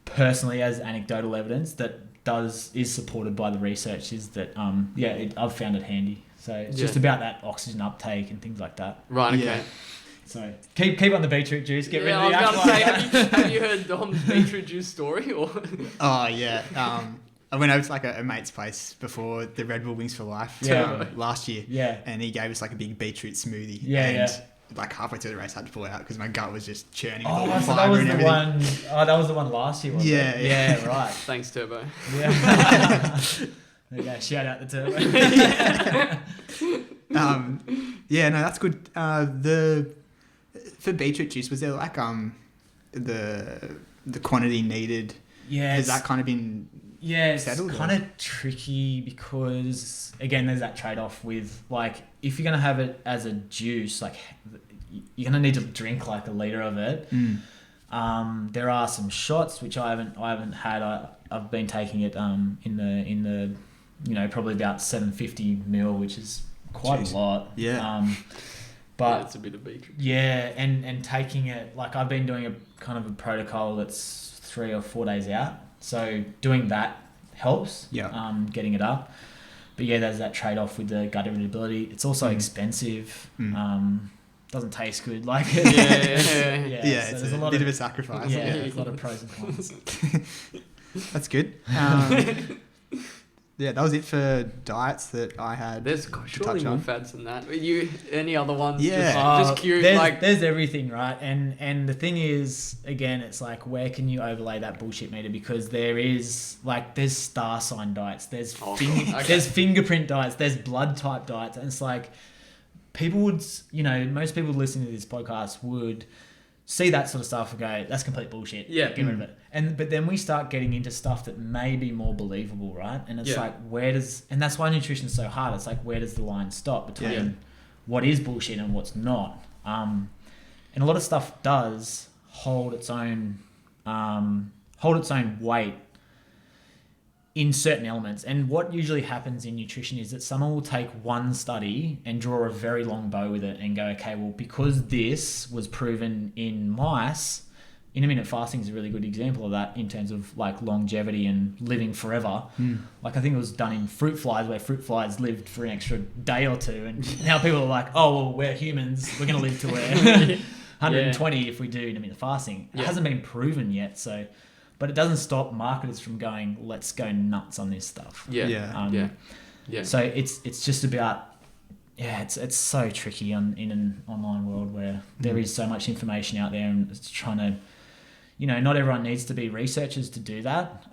personally, as anecdotal evidence that is supported by the research, is that I've found it handy. So it's just about that oxygen uptake and things like that. Right. Okay. Yeah. So keep on the beetroot juice. Get rid of the I was going to say, have you heard Dom's beetroot juice story? Or? Oh yeah. I went over to like a mate's place before the Red Bull Wings for Life last year. Yeah. And he gave us like a big beetroot smoothie. Yeah. Like halfway through the race, I had to pull it out because my gut was just churning. Oh, so that was the one. Oh, that was the one last year. Wasn't it? Yeah. Right. Thanks, Turbo. Yeah. Okay, shout out the Turbo. No, that's good. For beetroot juice, was there like the quantity needed? Yeah. Has that kind of been settled? It's kind of tricky because again, there's that trade-off with like, if you're gonna have it as a juice, like you're gonna need to drink like a liter of it. There are some shots which I haven't had. I've been taking it in the probably about 750 ml, which is quite a lot. But it's a bit of beetroot. Yeah, and taking it, like I've been doing a kind of a protocol that's 3 or 4 days out. So doing that helps. Getting it up. But yeah, there's that trade-off with the gut irritability. It's also expensive. Doesn't taste good. Like so it's a bit of a sacrifice. Yeah, there's a lot of pros and cons. That's good. That was it for diets that I had. There's surely more fads than that. Any other ones? Yeah. Just curious. There's everything, right? And the thing is, again, it's like, where can you overlay that bullshit meter? Because there's star sign diets, there's fingerprint diets, there's blood type diets, and it's like, people would, most people listening to this podcast would see that sort of stuff and go, that's complete bullshit. Get rid of it. But then we start getting into stuff that may be more believable, right? And it's like, and that's why nutrition is so hard. It's like, where does the line stop between what is bullshit and what's not? And a lot of stuff does hold its own weight in certain elements. And what usually happens in nutrition is that someone will take one study and draw a very long bow with it and go, okay, well, because this was proven in mice, intermittent fasting is a really good example of that in terms of like longevity and living forever. Like I think it was done in fruit flies, where fruit flies lived for an extra day or two, and now people are like, oh well, we're humans, we're going to live to 120 if we do intermittent fasting. It hasn't been proven yet, so, but it doesn't stop marketers from going, let's go nuts on this stuff. So it's just about, it's so tricky in an online world where there is so much information out there, and it's trying to, not everyone needs to be researchers to do that.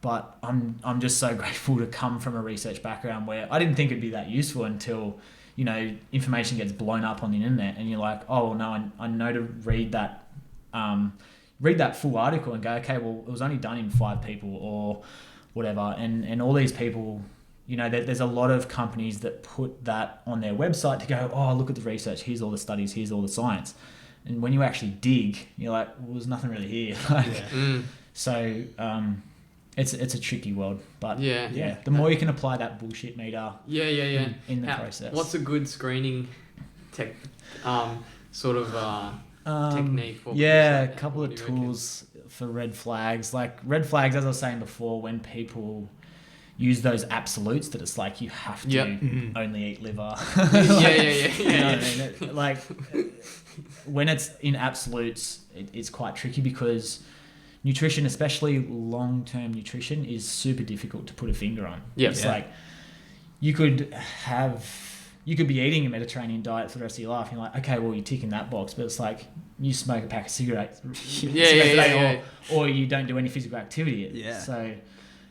But I'm just so grateful to come from a research background where I didn't think it'd be that useful until, information gets blown up on the internet and you're like, oh no, I know to read that full article and go, okay, well, it was only done in 5 people or whatever. And all these people, there's a lot of companies that put that on their website to go, oh, look at the research. Here's all the studies. Here's all the science. And when you actually dig, you're like, well, there's nothing really here. So it's a tricky world. But the more you can apply that bullshit meter in the process. What's a good screening technique for a couple of tools for red flags. Like red flags, as I was saying before, when people use those absolutes that it's like you have to only eat liver. You know what I mean? Like when it's in absolutes, it's quite tricky because nutrition, especially long-term nutrition, is super difficult to put a finger on. It's like you could be eating a Mediterranean diet for the rest of your life. And you're like, okay, well, you're ticking that box, but it's like you smoke a pack of cigarettes, or you don't do any physical activity. Yeah. So,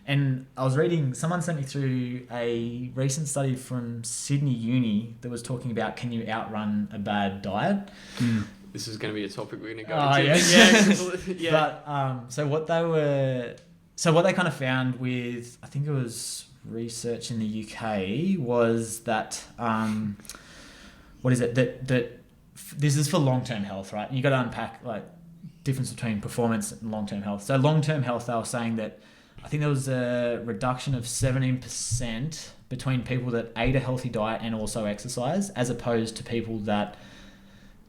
and I was reading, someone sent me through a recent study from Sydney Uni that was talking about, can you outrun a bad diet? This is going to be a topic we're going to go into. Yeah. But so what they kind of found with, I think it was research in the UK, was that that this is for long-term health, right? You got to unpack like difference between performance and long-term health. So long-term health, they were saying that I think there was a reduction of 17% between people that ate a healthy diet and also exercise, as opposed to people that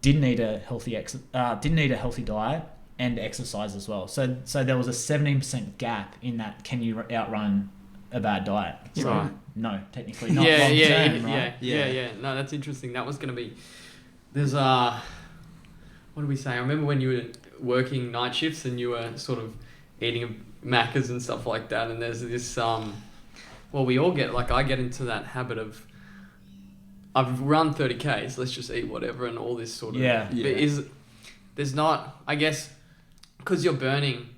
didn't eat a healthy diet and exercise as well. So there was a 17% gap in that. Can you outrun a bad diet? So, right. No, technically not. Long term, right? Yeah. No, that's interesting. That was going to be. There's what do we say? I remember when you were working night shifts and you were sort of eating Maccas and stuff like that. And there's this well, we all get, like, I get into that habit of, I've run 30Ks, let's just eat whatever and all this sort of... There's not, I guess, because you're burning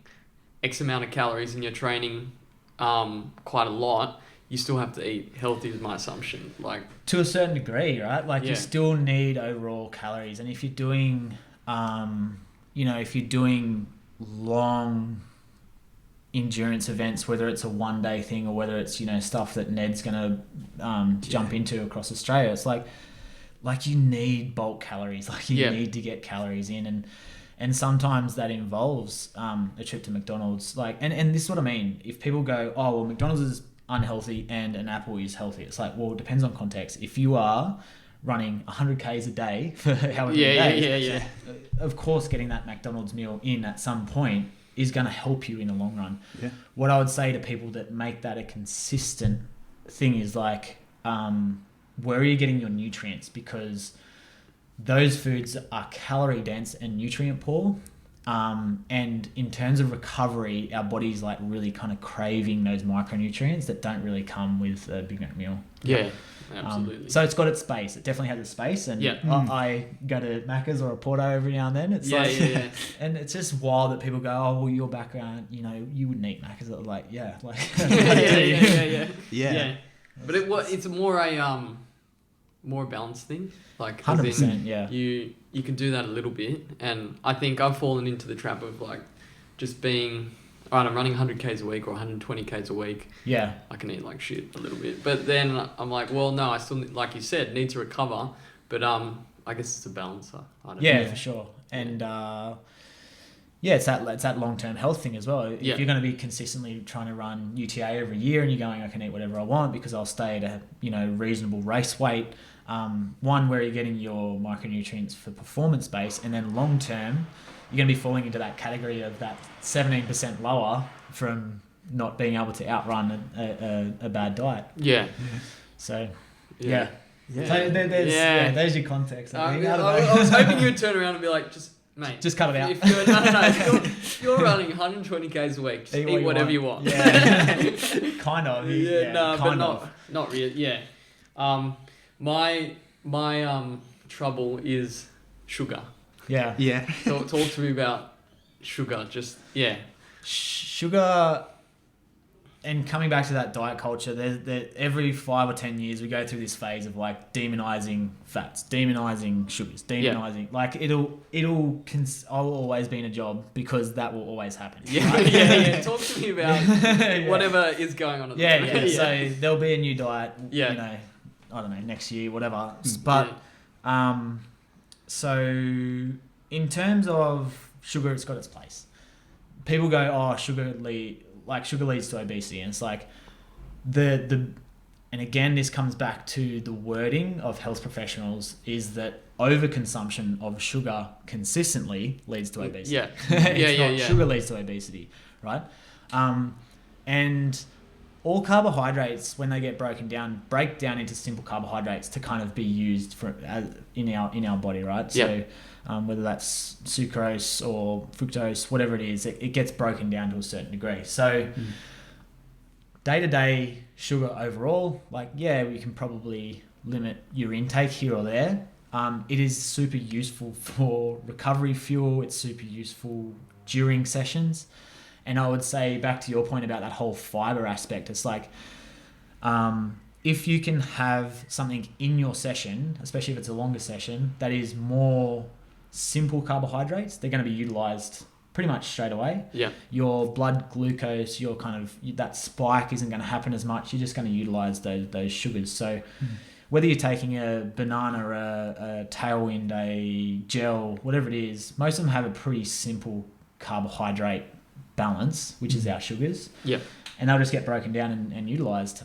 X amount of calories and you're training quite a lot, you still have to eat healthy is my assumption. Like, to a certain degree, right? Like you still need overall calories. And if you're doing, if you're doing long endurance events, whether it's a 1 day thing or whether it's, stuff that Ned's going to jump into across Australia, it's like you need bulk calories, like you need to get calories in, and sometimes that involves a trip to McDonald's. Like, and this is what I mean. If people go, oh, well, McDonald's is unhealthy and an apple is healthy, it's like, well, it depends on context. If you are running 100 Ks a day for however many days, of course getting that McDonald's meal in at some point is going to help you in the long run. Yeah. What I would say to people that make that a consistent thing is like, where are you getting your nutrients? Because those foods are calorie dense and nutrient poor. And in terms of recovery, our body's like really kind of craving those micronutrients that don't really come with a Big Mac meal. Yeah, absolutely. So it's got its space. It definitely has its space. And I go to Macca's or a Porto every now and then. It's and it's just wild that people go, oh, well, your background, you wouldn't eat Macca's. Like, yeah. But it's more a more balanced thing. Like 100%, you can do that a little bit, and I think I've fallen into the trap of like just being, all right, I'm running 100 Ks a week or 120 Ks a week. Yeah. I can eat like shit a little bit, but then I'm like, well, no, I still, like you said, need to recover, but I guess it's a balancer. I don't know. For sure. And it's that long-term health thing as well. If you're going to be consistently trying to run UTA every year and you're going, I can eat whatever I want because I'll stay at a reasonable race weight. One, where you're getting your micronutrients for performance base, and then long-term, you're going to be falling into that category of that 17% lower from not being able to outrun a bad diet. Yeah. So, yeah. So there's your context. I was hoping you would turn around and be like, mate, just cut it out. If you're running 120 Ks a week, just eat whatever you want. Yeah. Kind of. Not really. Yeah. My trouble is sugar. Yeah. Yeah. So talk to me about sugar. Sugar. And coming back to that diet culture, every 5 or 10 years we go through this phase of like demonizing fats, demonizing sugars, like I'll always be in a job because that will always happen. Talk to me about whatever is going on at the moment. So there'll be a new diet, I don't know, next year, whatever. But so in terms of sugar, it's got its place. People go, oh, sugar leads to obesity, and it's like and again, this comes back to the wording of health professionals, is that overconsumption of sugar consistently leads to obesity. Sugar leads to obesity, right? And all carbohydrates, when they get break down into simple carbohydrates to kind of be used in our body, right? So whether that's sucrose or fructose, whatever it is, it gets broken down to a certain degree. So day-to-day sugar overall, like, yeah, we can probably limit your intake here or there. It is super useful for recovery fuel. It's super useful during sessions. And I would say, back to your point about that whole fiber aspect, it's like, if you can have something in your session, especially if it's a longer session, that is more simple carbohydrates, they're going to be utilized pretty much straight away. Yeah. Your blood glucose, your that spike isn't going to happen as much. You're just going to utilize those sugars. So whether you're taking a banana, a tailwind, a gel, whatever it is, most of them have a pretty simple carbohydrate balance, which is our sugars. Yeah. And they'll just get broken down and utilized.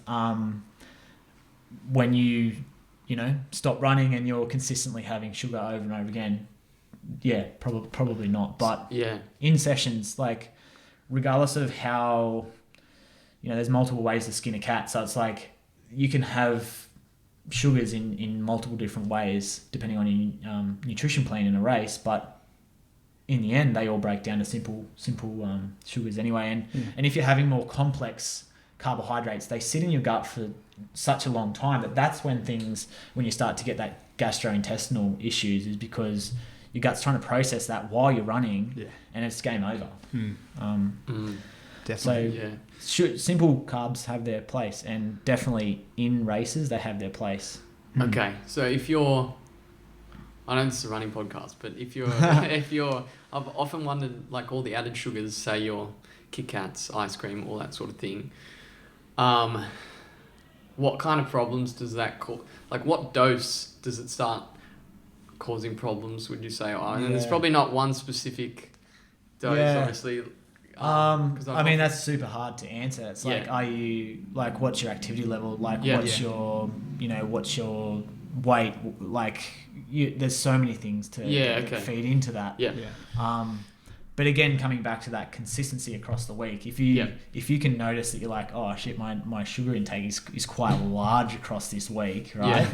When you stop running and you're consistently having sugar over and over again, yeah, probably not. But yeah, in sessions, like, regardless of how, there's multiple ways to skin a cat. So it's like you can have sugars in multiple different ways depending on your nutrition plan in a race, but in the end they all break down to simple sugars anyway. And if you're having more complex carbohydrates, they sit in your gut for such a long time that's when you start to get that gastrointestinal issues, is because your gut's trying to process that while you're running, and it's game over. Definitely. So simple carbs have their place, and definitely in races they have their place. Okay, so if you're, I know this is a running podcast, but if you're, I've often wondered, like, all the added sugars, say your Kit Kats, ice cream, all that sort of thing. What kind of problems does that cause? Like, what dose does it start causing problems, would you say? And there's probably not one specific dose, obviously. I mean, that's super hard to answer. It's like, are you, like, what's your activity level? Like, what's your, what's your weight? Like, there's so many things to feed into that. But again, coming back to that consistency across the week, if you can notice that you're like, oh shit, my sugar intake is quite large across this week, right?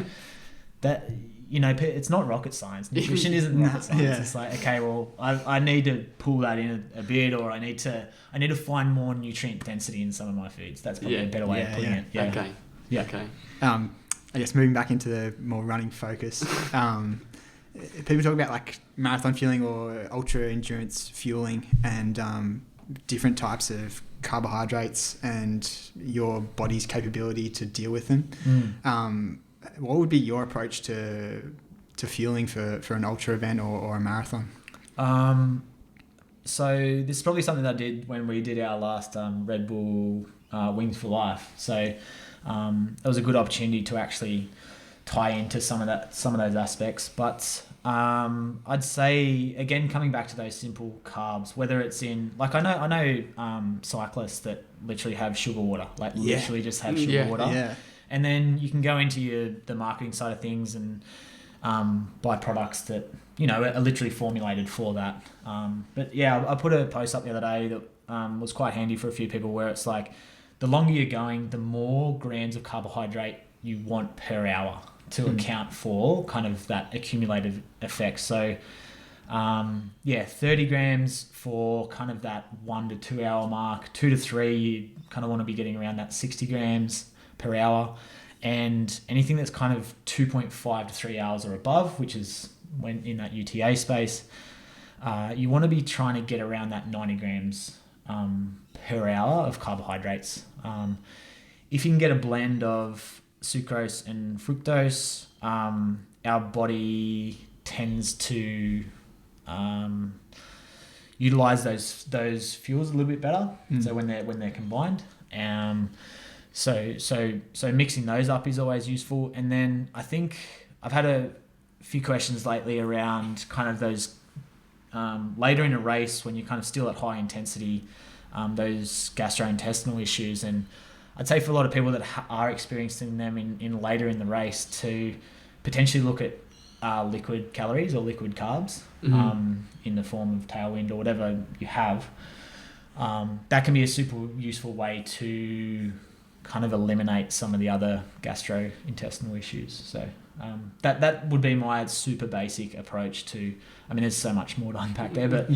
That, it's not rocket science. Nutrition isn't rocket science. It's like, okay, well, I need to pull that in a bit, or I need to find more nutrient density in some of my foods. That's probably a better way of putting it. Okay. Okay. I guess moving back into the more running focus, people talk about, like, marathon fueling or ultra endurance fueling, and different types of carbohydrates and your body's capability to deal with them. What would be your approach to fueling for an ultra event or a marathon? So this is probably something that I did when we did our last Red Bull Wings for Life. So it was a good opportunity to actually tie into some of those aspects. But I'd say, again, coming back to those simple carbs, whether it's in, like, I know cyclists that literally have sugar water, like literally just have sugar water. Yeah. And then you can go into the marketing side of things and buy products that, are literally formulated for that. But yeah, I put a post up the other day that was quite handy for a few people, where it's like, the longer you're going, the more grams of carbohydrate you want per hour to account for kind of that accumulated effect. So 30 grams for kind of that 1 to 2 hour mark. 2 to 3, you kind of want to be getting around that 60 grams per hour, and anything that's kind of 2.5 to 3 hours or above, which is when in that UTA space, you want to be trying to get around that 90 grams per hour of carbohydrates. If you can get a blend of sucrose and fructose, our body tends to utilize those fuels a little bit better. So when they're combined, so mixing those up is always useful. And then I think I've had a few questions lately around kind of those later in a race, when you're kind of still at high intensity, those gastrointestinal issues. And I'd say for a lot of people that are experiencing them in later in the race, to potentially look at liquid calories or liquid carbs in the form of Tailwind or whatever you have. That can be a super useful way to kind of eliminate some of the other gastrointestinal issues. So that would be my super basic approach to, I mean, there's so much more to unpack there, but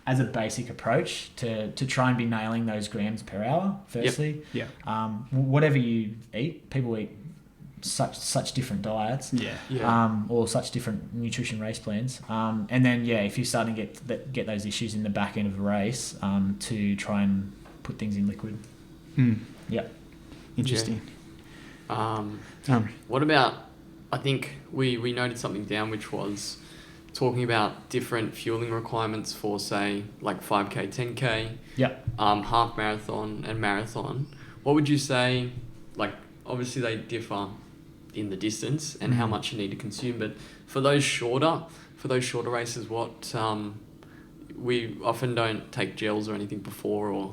as a basic approach to try and be nailing those grams per hour. Firstly, whatever you eat, people eat such different diets, or such different nutrition race plans, and then if you're starting to get those issues in the back end of a race, to try and put things in liquid. Interesting. What about, I think we noted something down, which was talking about different fueling requirements for, say, like 5K, 10K, half marathon and marathon. What would you say, like, obviously they differ in the distance and how much you need to consume, but for those shorter races, what, we often don't take gels or anything before, or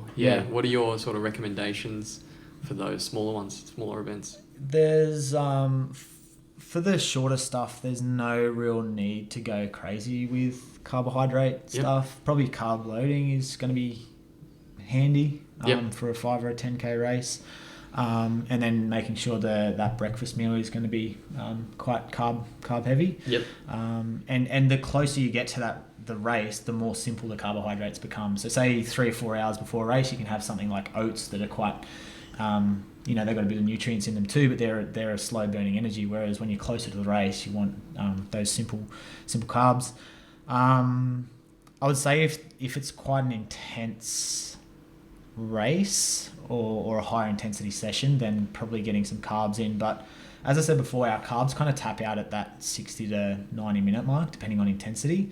what are your sort of recommendations for those smaller events? There's for the shorter stuff, there's no real need to go crazy with carbohydrate stuff. Probably carb loading is going to be handy for a 5 or a 10K race. And then making sure that breakfast meal is going to be quite carb heavy. And the closer you get to the race, the more simple the carbohydrates become. So say 3 or 4 hours before a race, you can have something like oats that are quite, they've got a bit of nutrients in them too, but they're a slow burning energy. Whereas when you're closer to the race, you want those simple carbs. I would say if it's quite an intense race or a higher intensity session, then probably getting some carbs in. But as I said before, our carbs kind of tap out at that 60 to 90 minute mark, depending on intensity.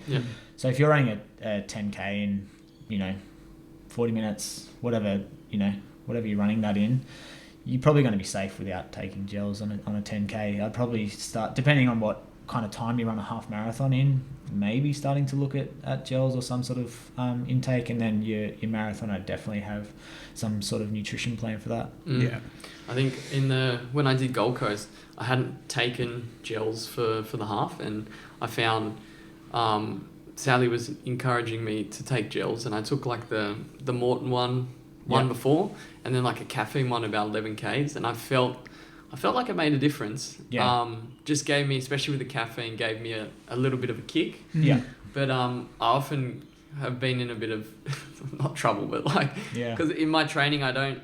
So if you're running a 10K in 40 minutes, whatever you're running that in, you're probably going to be safe without taking gels on a 10K. I'd probably start, depending on what kind of time you run a half marathon in, maybe starting to look at gels or some sort of intake, and then your marathon, I'd definitely have some sort of nutrition plan for that. I think when I did Gold Coast, I hadn't taken gels for the half, and I found Sally was encouraging me to take gels, and I took like the Morton one before, and then like a caffeine one about 11 Ks, and I felt like it made a difference. Just gave me, especially with the caffeine, gave me a little bit of a kick. But I often have been in a bit of not trouble, but like, because in my training, I don't,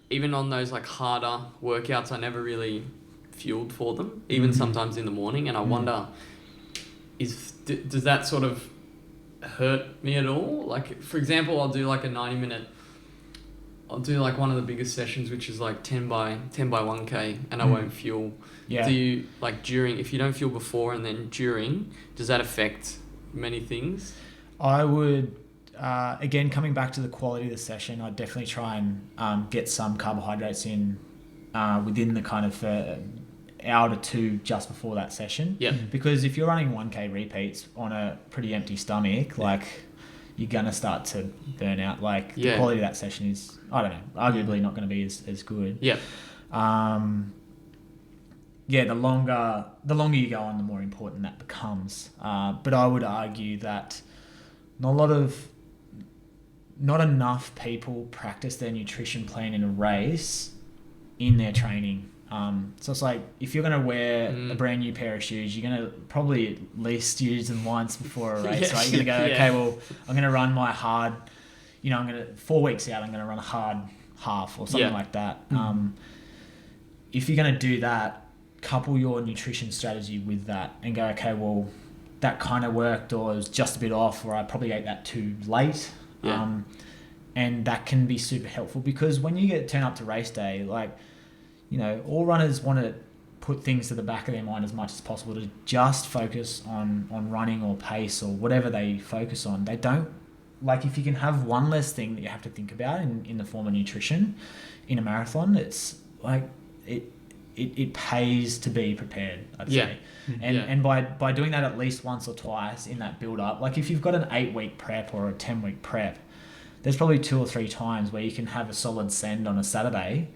even on those like harder workouts, I never really fueled for them, even sometimes in the morning. And I wonder, does that sort of hurt me at all? Like, for example, I'll do like a 90-minute, I'll do like one of the biggest sessions, which is like 10 by 1K, and I won't fuel. Do you, like, during, if you don't fuel before and then during, does that affect many things? I would, again, coming back to the quality of the session, I'd definitely try and get some carbohydrates in within the kind of hour to two just before that session. Because if you're running 1K repeats on a pretty empty stomach, like, you're going to start to burn out. Like, the quality of that session is, I don't know, arguably not going to be as good. The longer you go on, the more important that becomes. But I would argue that not enough people practice their nutrition plan in a race in their training. So it's like, if you're going to wear a brand new pair of shoes, you're going to probably at least use them once before a race, right? You're going to go, okay, well, I'm going to run my hard, 4 weeks out, I'm going to run a hard half or something like that. If you're going to do that, couple your nutrition strategy with that and go, okay, well, that kind of worked, or it was just a bit off, or I probably ate that too late. And that can be super helpful, because when you turn up to race day, like, all runners want to put things to the back of their mind as much as possible to just focus on running or pace or whatever they focus on. They don't, like, if you can have one less thing that you have to think about in the form of nutrition in a marathon, it's like, it pays to be prepared, I'd say. And by doing that at least once or twice in that build up, like if you've got an 8-week prep or a 10-week prep, there's probably 2 or 3 times where you can have a solid send on a Saturday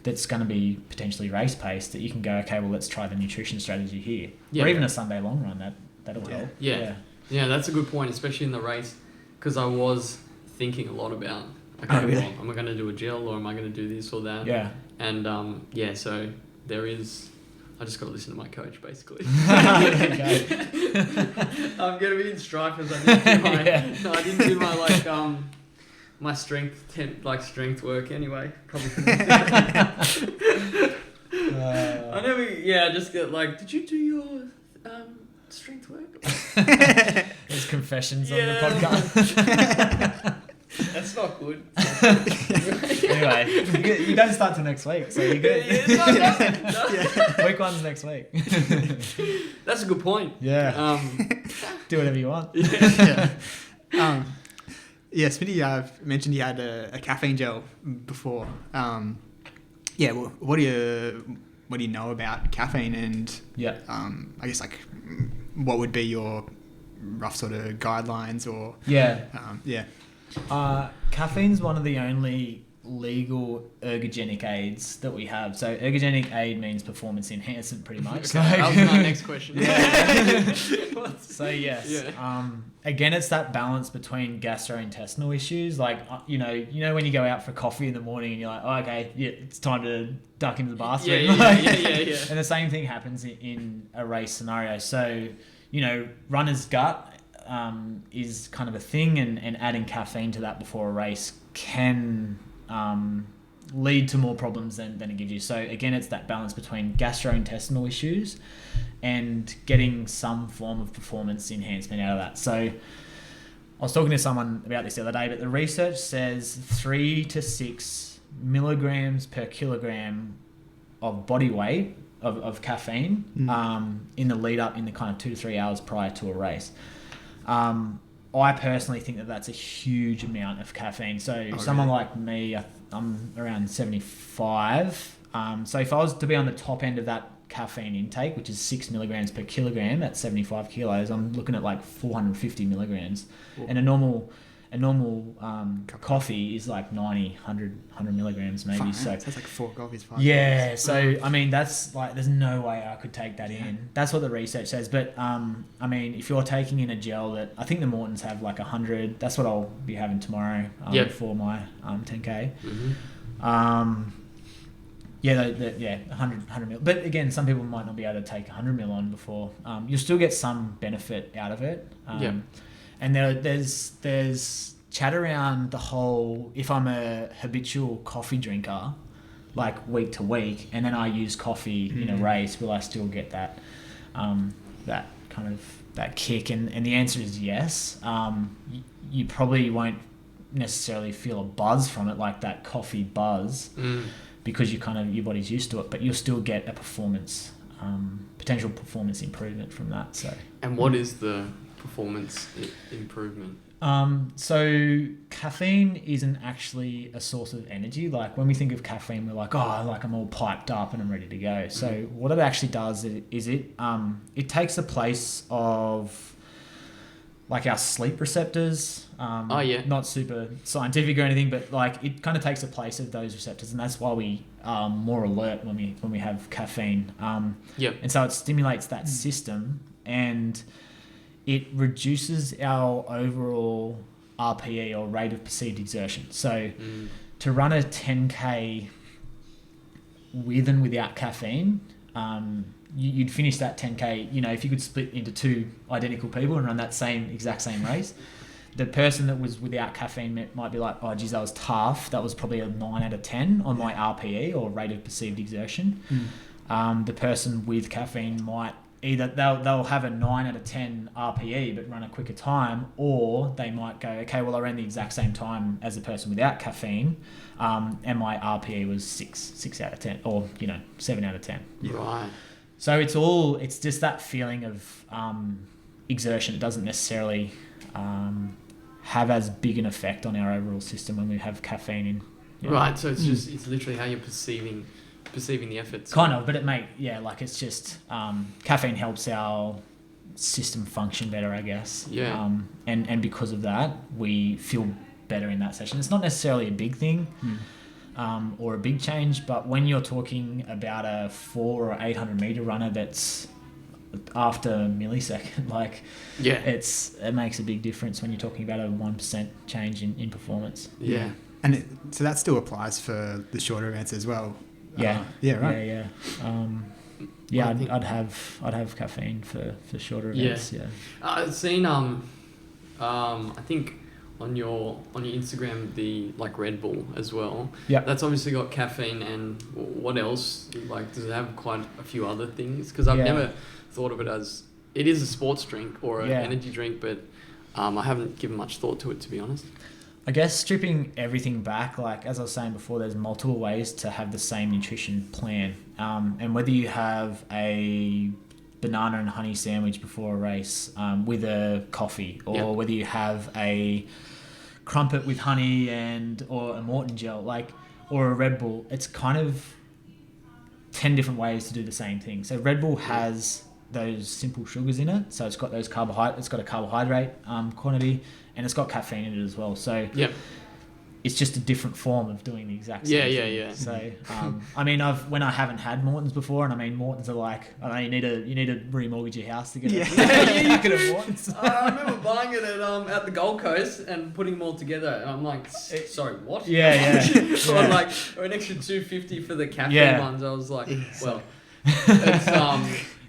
that's going to be potentially race paced, that you can go, okay, well, let's try the nutrition strategy here. Or even a Sunday long run, that'll help. Yeah, that's a good point, especially in the race, because I was thinking a lot about, okay, well, am I going to do a gel, or am I going to do this or that? And so there is I just got to listen to my coach, basically. Okay. I'm gonna be in strikers. I didn't do my my strength work anyway. Probably. I never. Yeah, I just get like, did you do your strength work? There's confessions on the podcast. That's not good. Anyway, you don't start till next week, so you're good. Week 1's next week. That's a good point. Yeah. Do whatever you want. Yeah. Smitty mentioned he had a caffeine gel before. Well, what do you know about caffeine, and I guess like what would be your rough sort of guidelines or caffeine's one of the only legal ergogenic aids that we have. So ergogenic aid means performance enhancement, pretty much. Okay, that was my next question. So yes, again, it's that balance between gastrointestinal issues. Like you know when you go out for coffee in the morning and you're like, oh, okay, yeah, it's time to duck into the bathroom. Yeah. And the same thing happens in a race scenario. So runner's gut is kind of a thing, and adding caffeine to that before a race can lead to more problems than it gives you. So again, it's that balance between gastrointestinal issues and getting some form of performance enhancement out of that. So I was talking to someone about this the other day, but the research says 3 to 6 milligrams per kilogram of body weight of caffeine in the lead up in the kind of 2 to 3 hours prior to a race. I personally think that that's a huge amount of caffeine. So someone like me, I'm around 75. So if I was to be on the top end of that caffeine intake, which is 6 milligrams per kilogram at 75 kilos, I'm looking at like 450 milligrams. Ooh. And a normal coffee is like 90, 100 milligrams maybe. So that's like 4 coffees. 5 yeah. coffees. So I mean, that's like, there's no way I could take that in. That's what the research says. But I mean, if you're taking in a gel that I think the Mortons have like 100, that's what I'll be having tomorrow for my 10K. Mm-hmm. 100 mil. But again, some people might not be able to take 100 mil on before. You'll still get some benefit out of it. And there's chat around the whole, if I'm a habitual coffee drinker, like week to week, and then I use coffee in a race, will I still get that that kind of that kick? And the answer is yes. You probably won't necessarily feel a buzz from it, like that coffee buzz, because your body's used to it, but you'll still get a potential performance improvement from that. So. And what is the performance improvement? So caffeine isn't actually a source of energy. Like when we think of caffeine, we're like, oh, like I'm all piped up and I'm ready to go. So what it actually does is it takes the place of like our sleep receptors. Not super scientific or anything, but like it kind of takes the place of those receptors, and that's why we are more alert when we have caffeine. And so it stimulates that system, and it reduces our overall RPE, or rate of perceived exertion. So to run a 10K with and without caffeine, you'd finish that 10K, if you could split into 2 identical people and run that exact same race, the person that was without caffeine might be like, oh, geez, that was tough. That was probably a 9 out of 10 on my RPE, or rate of perceived exertion. The person with caffeine might either they'll have a 9 out of 10 RPE but run a quicker time, or they might go, okay, well, I ran the exact same time as the person without caffeine, and my RPE was 6 out of 10, or 7 out of 10. Right. So it's just that feeling of exertion. It doesn't necessarily have as big an effect on our overall system when we have caffeine in. Right. So it's literally how you're perceiving the efforts. Kind of, but it's just caffeine helps our system function better, I guess. Yeah. And because of that, we feel better in that session. It's not necessarily a big thing. Or a big change, but when you're talking about a 400 or 800 meter runner that's after a millisecond, it makes a big difference when you're talking about a 1% change in performance. Yeah. And so that still applies for the shorter events as well. Yeah. Right. Yeah. Yeah, I think- I'd have caffeine for shorter events. Yeah. I've seen I think on your Instagram the like Red Bull as well. Yeah. That's obviously got caffeine, and what else? Like, does it have quite a few other things? Because I've never thought of it as it is a sports drink or an energy drink, but I haven't given much thought to it, to be honest. I guess stripping everything back, like as I was saying before, there's multiple ways to have the same nutrition plan. And whether you have a banana and honey sandwich before a race with a coffee, or whether you have a crumpet with honey or a Morton gel, or a Red Bull, it's kind of 10 different ways to do the same thing. So Red Bull has those simple sugars in it, so it's got those it's got a carbohydrate quantity, and it's got caffeine in it as well. So it's just a different form of doing the exact same thing. Yeah. So I mean, when I haven't had Mortons before, and I mean Mortons are like, I know you need to remortgage your house to get it. You get a Mortons. I remember buying it at the Gold Coast and putting them all together, and I'm like, sorry, what? Yeah. Or an extra $2.50 for the caffeine ones. I was like, well, it's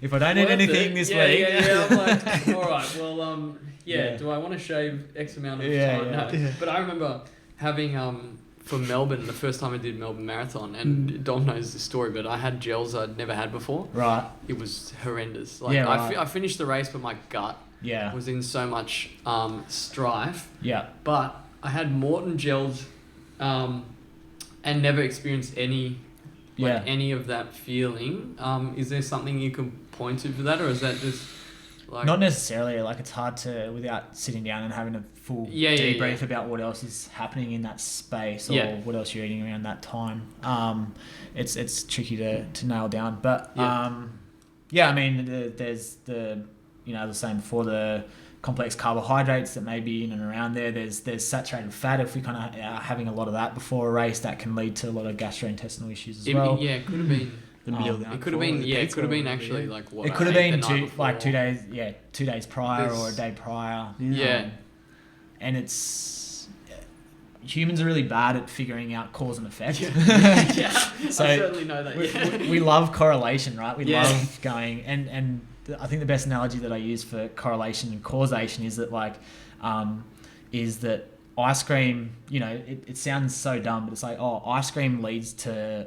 if I don't need anything this week. Yeah. I'm like, all right, well, do I want to shave X amount of time? No. But I remember having for Melbourne, the first time I did Melbourne Marathon, and Dom knows the story, but I had gels I'd never had before. Right. It was horrendous. I finished the race, but my gut was in so much strife. Yeah. But I had Morton gels and never experienced any of that feeling. Is there something you can point to for that, or is that just like... Not necessarily. Like, it's hard to, without sitting down and having a full debrief about what else is happening in that space, or what else you're eating around that time. It's tricky to nail down. But I mean, there's the, as I was saying before, the complex carbohydrates that may be in and around there. There's saturated fat. If we kind of are having a lot of that before a race, that can lead to a lot of gastrointestinal issues as well. It could have been. It could have been. It could have been actually like what it could have been 2 days. Yeah, 2 days prior or a day prior. And it's humans are really bad at figuring out cause and effect. So I certainly know that. We love correlation, right? We love going and I think the best analogy that I use for correlation and causation is that ice cream, it sounds so dumb, but it's like, ice cream leads to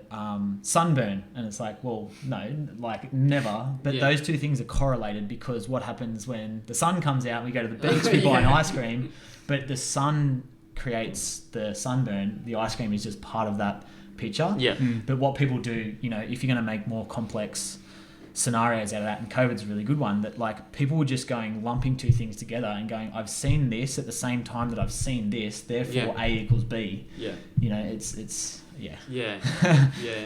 sunburn. And it's like, well, no, like never. But those two things are correlated, because what happens when the sun comes out and we go to the beach, we buy an ice cream, but the sun creates the sunburn. The ice cream is just part of that picture. Yeah. But what people do, if you're going to make more complex scenarios out of that, and COVID's a really good one, that like people were just lumping two things together and going, I've seen this at the same time that I've seen this, therefore A equals B. It's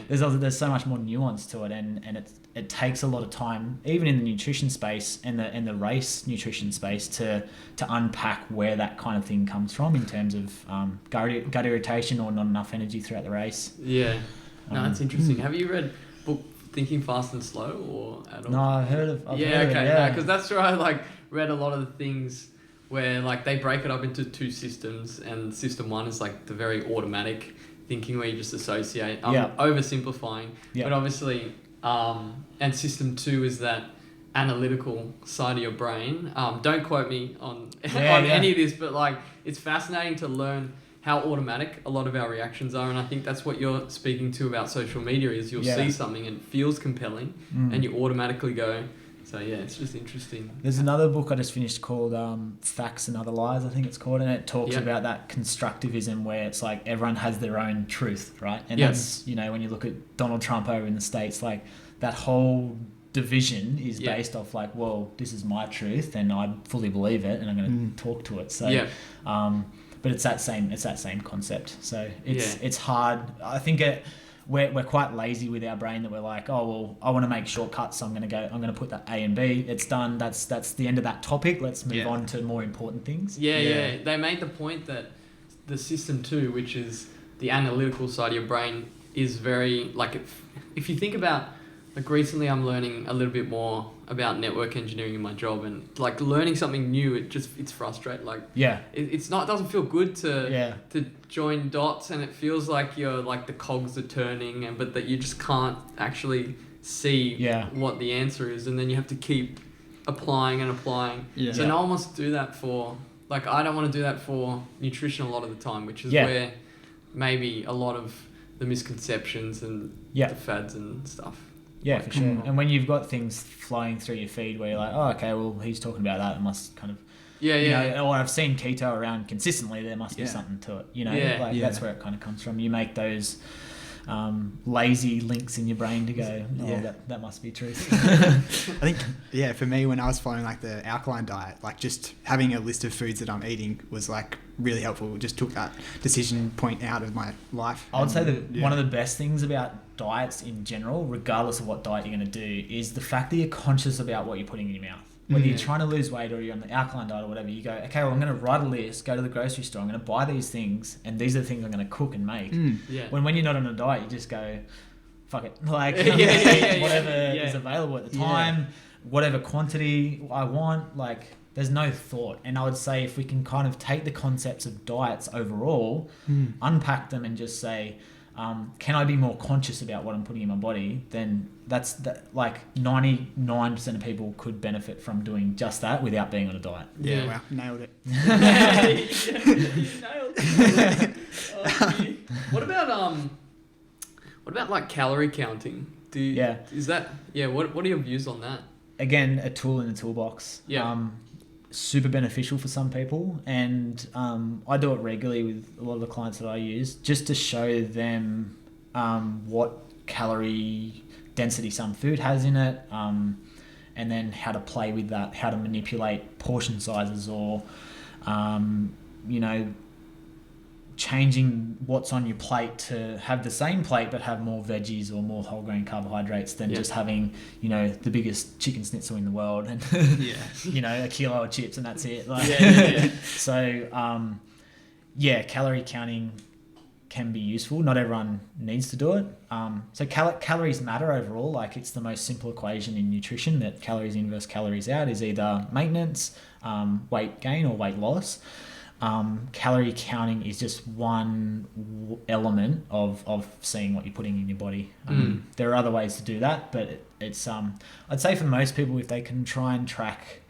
there's so much more nuance to it, and it takes a lot of time, even in the nutrition space and the race nutrition space, to unpack where that kind of thing comes from in terms of gut irritation or not enough energy throughout the race. That's interesting. Have you read book Thinking Fast and Slow or at all? No, I've heard of it. Because that's where I read a lot of the things where they break it up into two systems, and system one is the very automatic thinking where you just associate. Oversimplifying, but obviously, and system two is that analytical side of your brain. Don't quote me on any of this, but it's fascinating to learn how automatic a lot of our reactions are, and I think that's what you're speaking to about social media is you'll see something and it feels compelling and you automatically go. So it's just interesting. There's another book I just finished called Facts and Other Lies, I think it's called, and it talks about that constructivism where it's like everyone has their own truth, right? And that's, when you look at Donald Trump over in the States, that whole division is based off well, this is my truth and I fully believe it and I'm going to talk to it. So but it's that same concept. So it's hard. I think we're quite lazy with our brain, that we're like, oh well, I want to make shortcuts, so I'm going to put that A and B. It's done. That's the end of that topic. Let's move on to more important things. They made the point that the system two, which is the analytical side of your brain, is very if you think about recently I'm learning a little bit more about network engineering in my job, and learning something new, it's frustrating. It doesn't feel good to join dots, and it feels like you're the cogs are turning, but that you just can't actually see what the answer is, and then you have to keep applying and applying. So no one wants to do that for, like, I don't want to do that for nutrition a lot of the time, which is where maybe a lot of the misconceptions and the fads and stuff. Yeah, for sure. And when you've got things flowing through your feed where you're like, oh, okay, well, he's talking about that, it must kind of, you know, or I've seen keto around consistently, there must be something to it, you know, that's where it kind of comes from. You make those lazy links in your brain to go, that must be true. I think, for me, when I was following like the alkaline diet, like just having a list of foods that I'm eating was like really helpful. It just took that decision point out of my life. I would say that one of the best things about diets in general, regardless of what diet you're going to do, is the fact that you're conscious about what you're putting in your mouth. Whether you're trying to lose weight or you're on the alkaline diet or whatever, you go, okay, well, I'm going to write a list, go to the grocery store, I'm going to buy these things, and these are the things I'm going to cook and make. When you're not on a diet, you just go, fuck it. Like, whatever is available at the time, whatever quantity I want, like, there's no thought. And I would say if we can kind of take the concepts of diets overall, unpack them and just say, can I be more conscious about what I'm putting in my body, then like 99% of people could benefit from doing just that without being on a diet. Yeah, wow, nailed it. What about like calorie counting? What are your views on that? Again, a tool in the toolbox. Super beneficial for some people, and I do it regularly with a lot of the clients that I use, just to show them what calorie density some food has in it, and then how to play with that, how to manipulate portion sizes, or you know, changing what's on your plate to have the same plate but have more veggies or more whole grain carbohydrates than just having, you know, the biggest chicken schnitzel in the world and you know, a kilo of chips and that's it. Like, so calorie counting can be useful. Not everyone needs to do it. So calories matter overall. Like, it's the most simple equation in nutrition, that calories in versus calories out is either maintenance, weight gain, or weight loss. Calorie counting is just one element of seeing what you're putting in your body. There are other ways to do that, but it's I'd say for most people, if they can try and track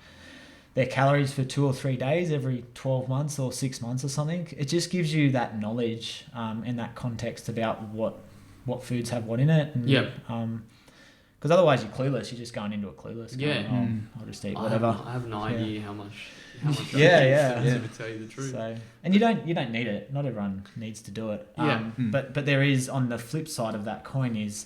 their calories for 2 or 3 days every 12 months or 6 months or something, it just gives you that knowledge and that context about what foods have what in it. And, because otherwise you're clueless. You're just going into it clueless. Going, I'll just eat whatever. I have no idea how much to tell you the truth. So, and you don't need it. Not everyone needs to do it. But there is, on the flip side of that coin, is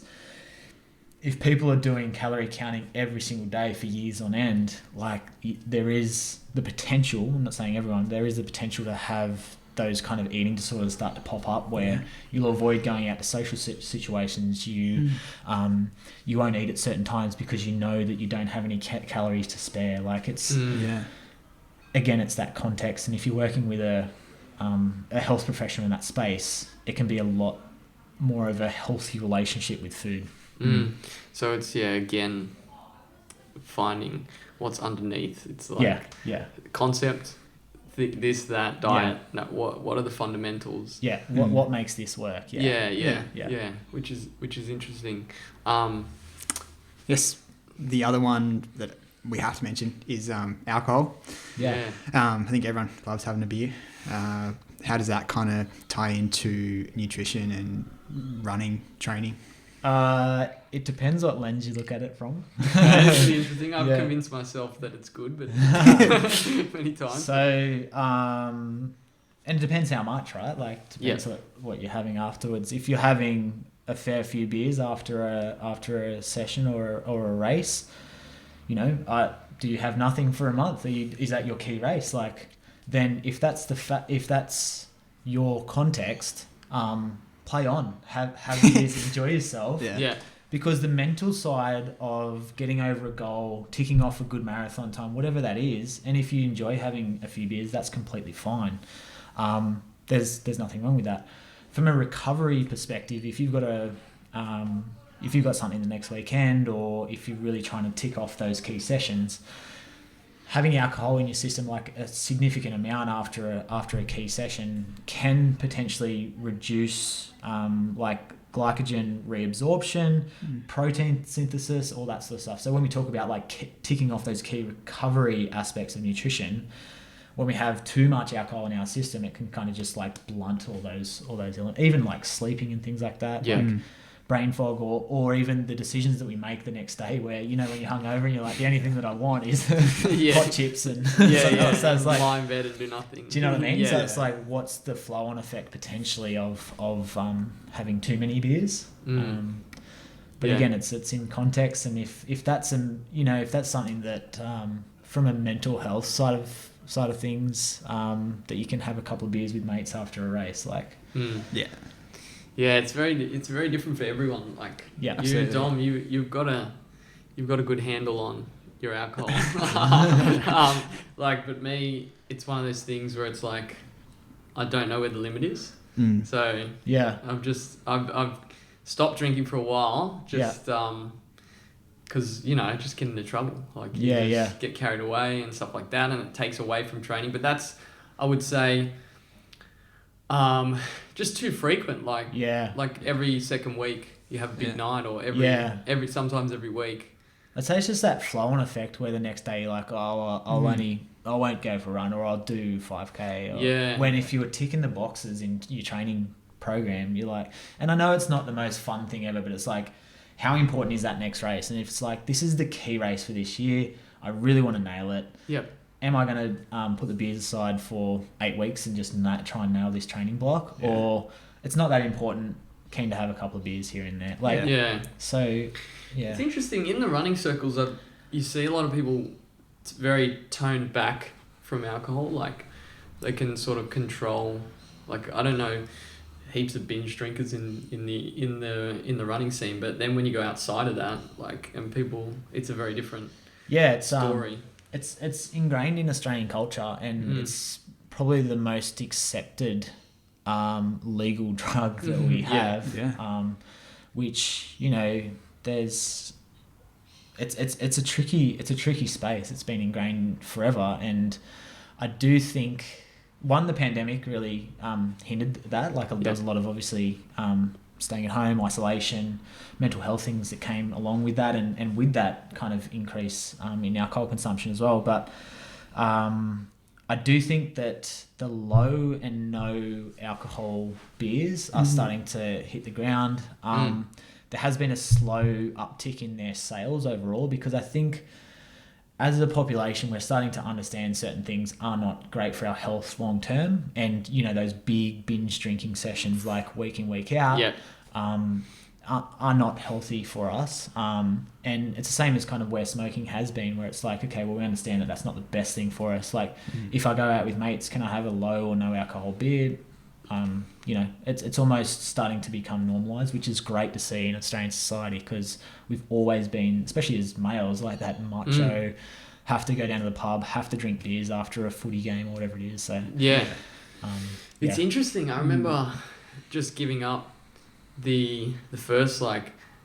if people are doing calorie counting every single day for years on end, like, there is the potential, I'm not saying everyone, there is the potential to have those kind of eating disorders start to pop up where you'll avoid going out to social situations. You won't eat at certain times because you know that you don't have any calories to spare. Like, it's again, it's that context. And if you're working with a health professional in that space, it can be a lot more of a healthy relationship with food. So it's again, finding what's underneath. It's like concept, this, that, diet. No, what are the fundamentals? What makes this work? Which is interesting. Yes, the other one that we have to mention is alcohol. I think everyone loves having a beer. How does that kind of tie into nutrition and running, training? It depends what lens you look at it from. That's really interesting. I've convinced myself that it's good, but many times. So, and it depends how much, right? Like, depends what you're having afterwards. If you're having a fair few beers after a session or a race, you know, do you have nothing for a month? Is that your key race? Like, then if that's your context, play on, have beers, enjoy yourself. Because the mental side of getting over a goal, ticking off a good marathon time, whatever that is, and if you enjoy having a few beers, that's completely fine. There's nothing wrong with that. From a recovery perspective, if you've got something the next weekend, or if you're really trying to tick off those key sessions, having alcohol in your system, like a significant amount after a key session, can potentially reduce like glycogen reabsorption, protein synthesis, all that sort of stuff. So when we talk about like ticking off those key recovery aspects of nutrition, when we have too much alcohol in our system, it can kind of just like blunt all those elements, even like sleeping and things like that. Yeah. Like brain fog, or even the decisions that we make the next day, where, you know, when you're hungover and you're like, the only thing that I want is hot chips and so it's like lie in bed and do nothing. Do you know what I mean? Yeah. So it's like, what's the flow-on effect potentially of having too many beers? But again, it's in context, and if that's if that's something that from a mental health side of things, that you can have a couple of beers with mates after a race, like Yeah, it's very different for everyone. Like you, absolutely. Dom, you've got a good handle on your alcohol. But me, it's one of those things where it's like, I don't know where the limit is. So I've stopped drinking for a while, just because I just get into trouble. Like get carried away and stuff like that, and it takes away from training. But that's, I would say, just too frequent. Like every second week you have a big night, or sometimes every week. I'd say it's just that flow-on effect where the next day you're like, I won't go for a run, or I'll do 5K. When if you were ticking the boxes in your training program, you're like, and I know it's not the most fun thing ever, but it's like, how important is that next race? And if it's like, this is the key race for this year, I really want to nail it. Yep. Am I going to put the beers aside for 8 weeks and just try and nail this training block? Yeah. Or it's not that important, keen to have a couple of beers here and there. It's interesting, in the running circles, you see a lot of people very toned back from alcohol. Like, they can sort of control, like, I don't know, heaps of binge drinkers in the running scene, but then when you go outside of that, like, and people, it's a very different story. It's ingrained in Australian culture, and it's probably the most accepted legal drug that we have. Which, there's it's a tricky space. It's been ingrained forever, and I do think the pandemic really hindered that. Like, there was a lot of, obviously, staying at home, isolation, mental health things that came along with that, and with that kind of increase in alcohol consumption as well. But I do think that the low and no alcohol beers are starting to hit the ground. There has been a slow uptick in their sales overall, because I think as a population, we're starting to understand certain things are not great for our health long term. And, those big binge drinking sessions, like week in, week out, are not healthy for us. And it's the same as kind of where smoking has been, where it's like, okay, well, we understand that that's not the best thing for us. Like, if I go out with mates, can I have a low or no alcohol beer? It's almost starting to become normalised, which is great to see in Australian society, because we've always been, especially as males, like that macho, have to go down to the pub, have to drink beers after a footy game or whatever it is. So it's interesting. I remember just giving up the first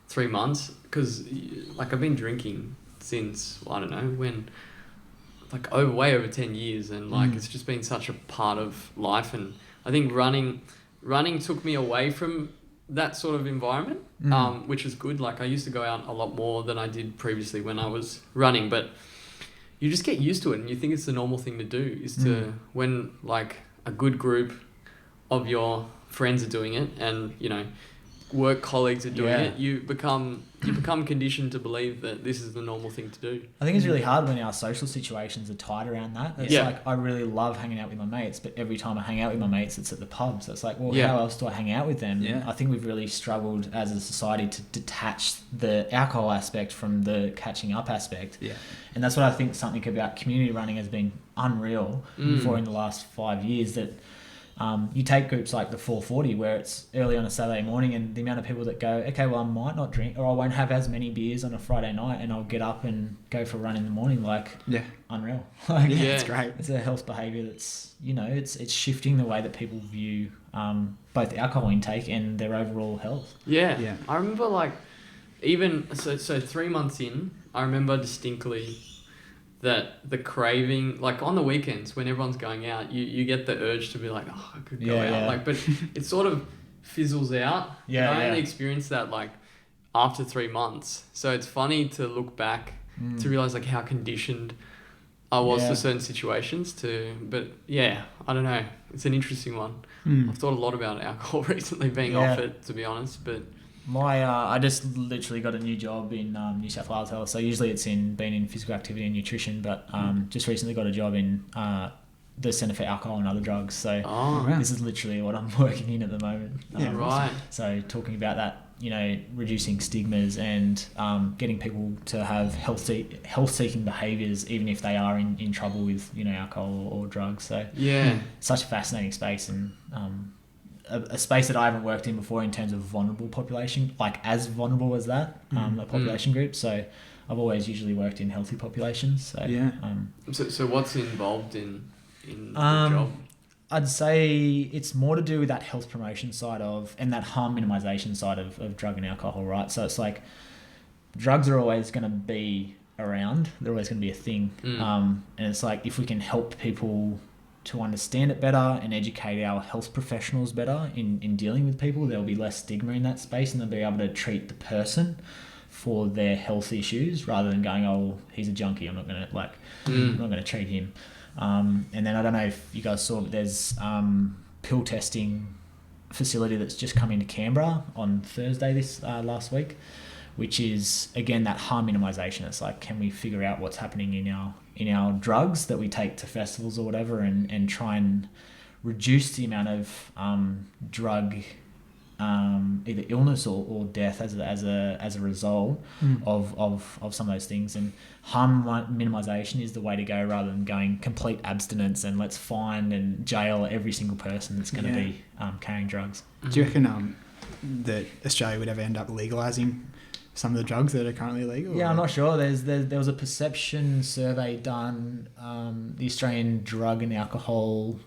3 months, because I've been drinking since, I don't know when, way over 10 years, and it's just been such a part of life. And I think running took me away from that sort of environment, which is good. Like, I used to go out a lot more than I did previously when I was running, but you just get used to it, and you think it's the normal thing to do, is to, when a good group of your friends are doing it, and work colleagues are doing it, you become conditioned to believe that this is the normal thing to do. I think it's really hard when our social situations are tied around that. It's like, I really love hanging out with my mates, but every time I hang out with my mates, it's at the pub. So it's like, well, how else do I hang out with them? I think we've really struggled as a society to detach the alcohol aspect from the catching up aspect. And that's what I think something about community running has been unreal for in the last 5 years, that you take groups like the 440, where it's early on a Saturday morning, and the amount of people that go, okay, well, I might not drink, or I won't have as many beers on a Friday night, and I'll get up and go for a run in the morning. Unreal. It's great. It's a health behaviour that's, it's shifting the way that people view both alcohol intake and their overall health. I remember even so 3 months in, I remember distinctly that the craving, on the weekends when everyone's going out, you get the urge to be like, oh, I could go out. But it sort of fizzles out. Yeah, and I only yeah. experienced that like after 3 months. So it's funny to look back to realize like how conditioned I was to certain situations but yeah, I don't know. It's an interesting one. I've thought a lot about alcohol recently, being off it, to be honest, but I just literally got a new job in New South Wales Health. So usually it's been in physical activity and nutrition, but just recently got a job in the Centre for Alcohol and Other Drugs. So this is literally what I'm working in at the moment. right. So talking about that, reducing stigmas and getting people to have health-seeking behaviours, even if they are in trouble with alcohol or drugs. So such a fascinating space, and a space that I haven't worked in before in terms of vulnerable population, like as vulnerable as that, a population group. So I've always usually worked in healthy populations. So So what's involved in the job? I'd say it's more to do with that health promotion side and that harm minimization side of drug and alcohol, right? So it's like drugs are always going to be around. They're always going to be a thing. And it's like if we can help people to understand it better and educate our health professionals better in dealing with people, there'll be less stigma in that space, and they'll be able to treat the person for their health issues rather than going, oh, he's a junkie, I'm not going to treat him. And then I don't know if you guys saw, but there's pill testing facility that's just come into Canberra on Thursday this last week, which is again that harm minimization. It's like, can we figure out what's happening in our drugs that we take to festivals or whatever, and try and reduce the amount of drug either illness or death as a result of some of those things. And harm minimization is the way to go, rather than going complete abstinence and let's fine and jail every single person that's going to be carrying drugs. Do you reckon that Australia would ever end up legalising some of the drugs that are currently illegal? Yeah, I'm not sure. There was a perception survey done, the Australian Drug and Alcohol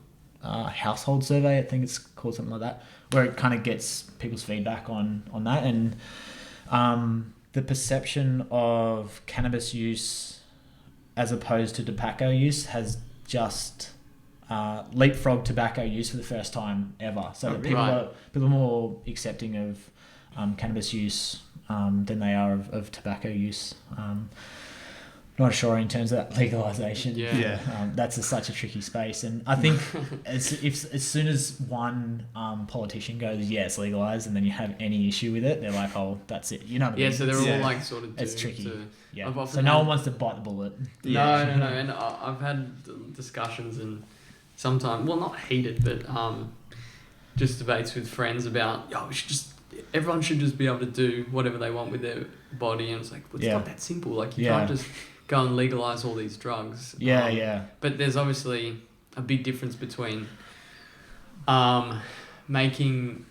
Household Survey, I think it's called something like that, where it kind of gets people's feedback on that. And the perception of cannabis use as opposed to tobacco use has just leapfrogged tobacco use for the first time ever. So that people are more accepting of cannabis use than they are of tobacco use. Not sure in terms of that legalisation. That's such a tricky space, and I think as soon as one politician goes, yeah, it's legalised, and then you have any issue with it, they're like, oh, that's it. You know what I mean? So they're all like sort of. It's tricky. So no one wants to bite the bullet. No. And I've had discussions and sometimes, well, not heated, but just debates with friends about, everyone should just be able to do whatever they want with their body, and it's like, well, it's not that simple. Like you can't just go and legalize all these drugs. But there's obviously a big difference between making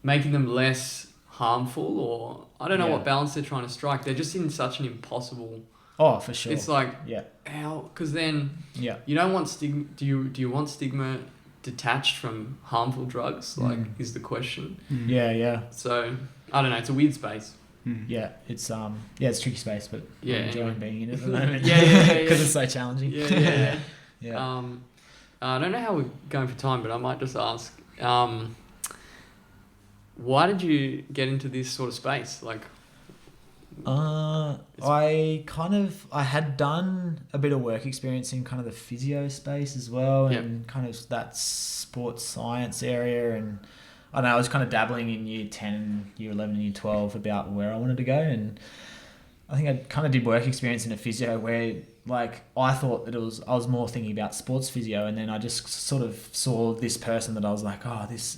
them less harmful, or I don't know what balance they're trying to strike. They're just in such an impossible. Oh, for sure. It's like how, because then you don't want stigma. Do you want stigma detached from harmful drugs? Like is the question. So I don't know. It's a weird space. Yeah, it's it's a tricky space, but I'm enjoying being in it at the moment. Because it's so challenging. I don't know how we're going for time, but I might just ask, why did you get into this sort of space? Like, I had done a bit of work experience in kind of the physio space as well, and kind of that sports science area, and I don't know, I was kind of dabbling in year 10, year 11 and year 12 about where I wanted to go. And I think I kind of did work experience in a physio where like I thought that I was more thinking about sports physio, and then I just sort of saw this person that I was like, oh, this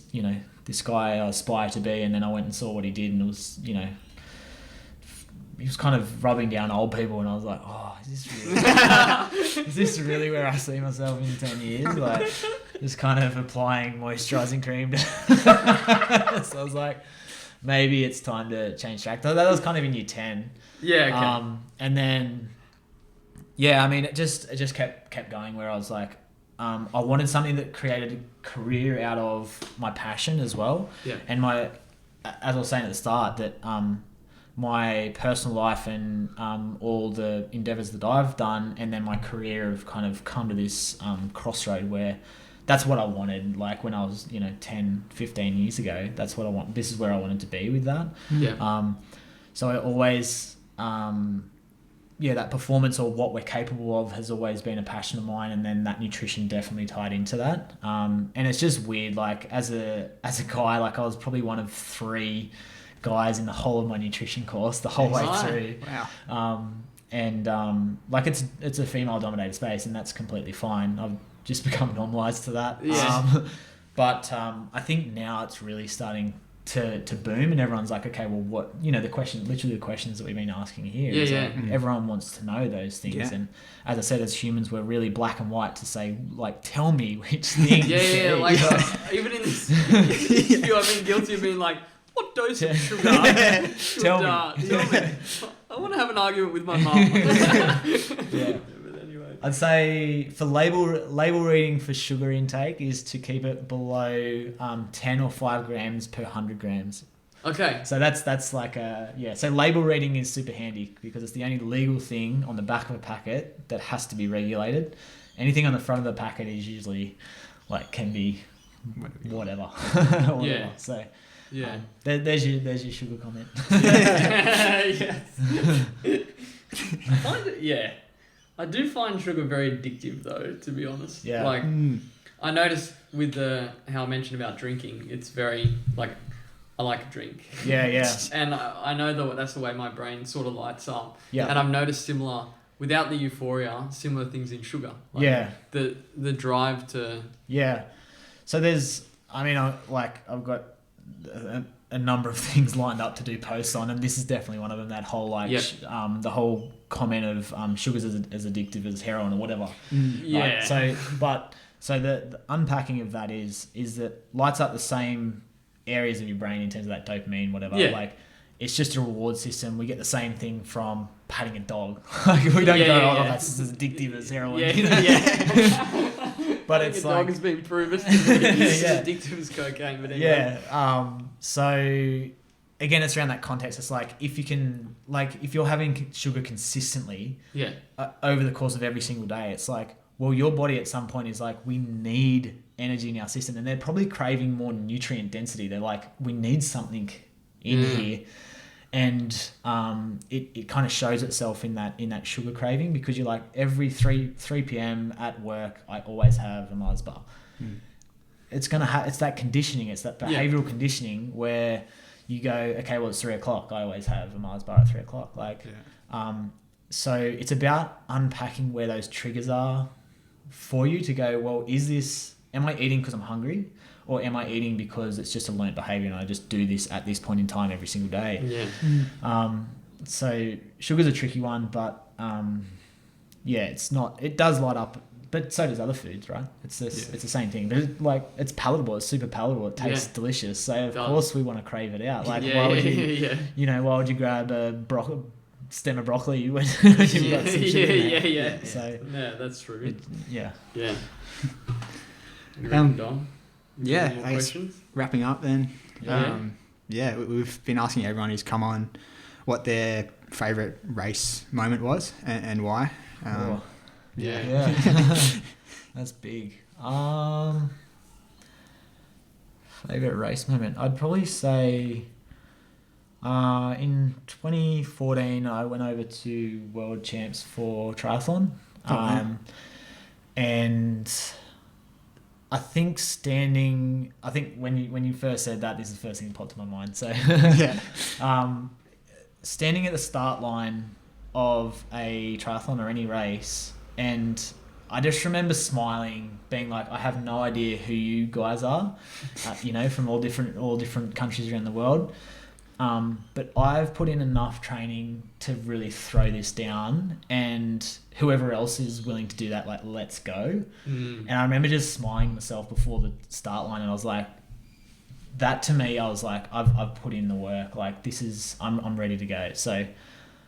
guy I aspire to be. And then I went and saw what he did, and it was, he was kind of rubbing down old people, and I was like, oh, is this really where I see myself in 10 years? Like, just kind of applying moisturising cream. So I was like, maybe it's time to change track. That was kind of in year 10. Yeah, okay. And then, I mean, it just kept going where I was like, I wanted something that created a career out of my passion as well. Yeah. And as I was saying at the start, that my personal life and all the endeavours that I've done, and then my career have kind of come to this crossroad where that's what I wanted. Like when I was 10, 15 years ago, that's what I want. This is where I wanted to be with that. So I always that performance or what we're capable of has always been a passion of mine, and then that nutrition definitely tied into that. And it's just weird, like as a guy, like I was probably one of 3 guys in the whole of my nutrition course the whole way through. Wow. Like it's a female dominated space, and that's completely fine. I've just become normalized to that. But I think now it's really starting to boom, and everyone's like, okay, well, what, the questions that we've been asking here is like, everyone wants to know those things. And as I said, as humans, we're really black and white to say, like, tell me which thing. Even in this interview, I've been guilty of being like, what dose of sugar? Tell me. I want to have an argument with my mum. But anyway, I'd say for label reading for sugar intake is to keep it below 10 or 5 grams per 100 grams. Okay. So that's like so label reading is super handy because it's the only legal thing on the back of a packet that has to be regulated. Anything on the front of the packet is usually like can be whatever. So there's your sugar comment. I do find sugar very addictive though, to be honest. Yeah. Like I noticed with how I mentioned about drinking, it's very like I like a drink. Yeah. And I know that's the way my brain sort of lights up. Yeah. And I've noticed similar, without the euphoria, similar things in sugar. Like the drive to. Yeah. So I've got a number of things lined up to do posts on, and this is definitely one of them. That whole the whole comment of sugar's as addictive as heroin or whatever. Yeah. So the unpacking of that is that lights up the same areas of your brain in terms of that dopamine, whatever. Yeah. Like it's just a reward system. We get the same thing from patting a dog. Like we don't that's as addictive as heroin. But it's like dog has been proven to be as addictive as cocaine. But anyway. So again, it's around that context. It's like if you're having sugar consistently, over the course of every single day, it's like, well, your body at some point is like, we need energy in our system, and they're probably craving more nutrient density. They're like, we need something in here. And it kind of shows itself in that sugar craving, because you're like, every 3 p.m. at work, I always have a Mars bar. It's that conditioning, it's that behavioral conditioning where you go, okay, well, it's 3 o'clock, I always have a Mars bar at 3 o'clock. So it's about unpacking where those triggers are for you to go, well, am I eating because I'm hungry? Or am I eating because it's just a learnt behaviour and I just do this at this point in time every single day? So sugar's a tricky one, but it's not. It does light up, but so does other foods, right? It's the same thing. But it's palatable. It's super palatable. It tastes delicious. So of course we want to crave it out. Like why would you? Why would you grab a stem of broccoli when you've got some sugar in it? So that's true. I guess wrapping up then. We've been asking everyone who's come on what their favourite race moment was and why. That's big. Favourite race moment, I'd probably say in 2014 I went over to World Champs for triathlon. And I think when you first said that, this is the first thing that popped to my mind. So standing at the start line of a triathlon or any race, and I just remember smiling, being like, I have no idea who you guys are, from all different countries around the world. But I've put in enough training to really throw this down, and whoever else is willing to do that, like, let's go. And I remember just smiling myself before the start line, and I was like, that to me, I was like, I've put in the work. Like, this is, I'm ready to go. So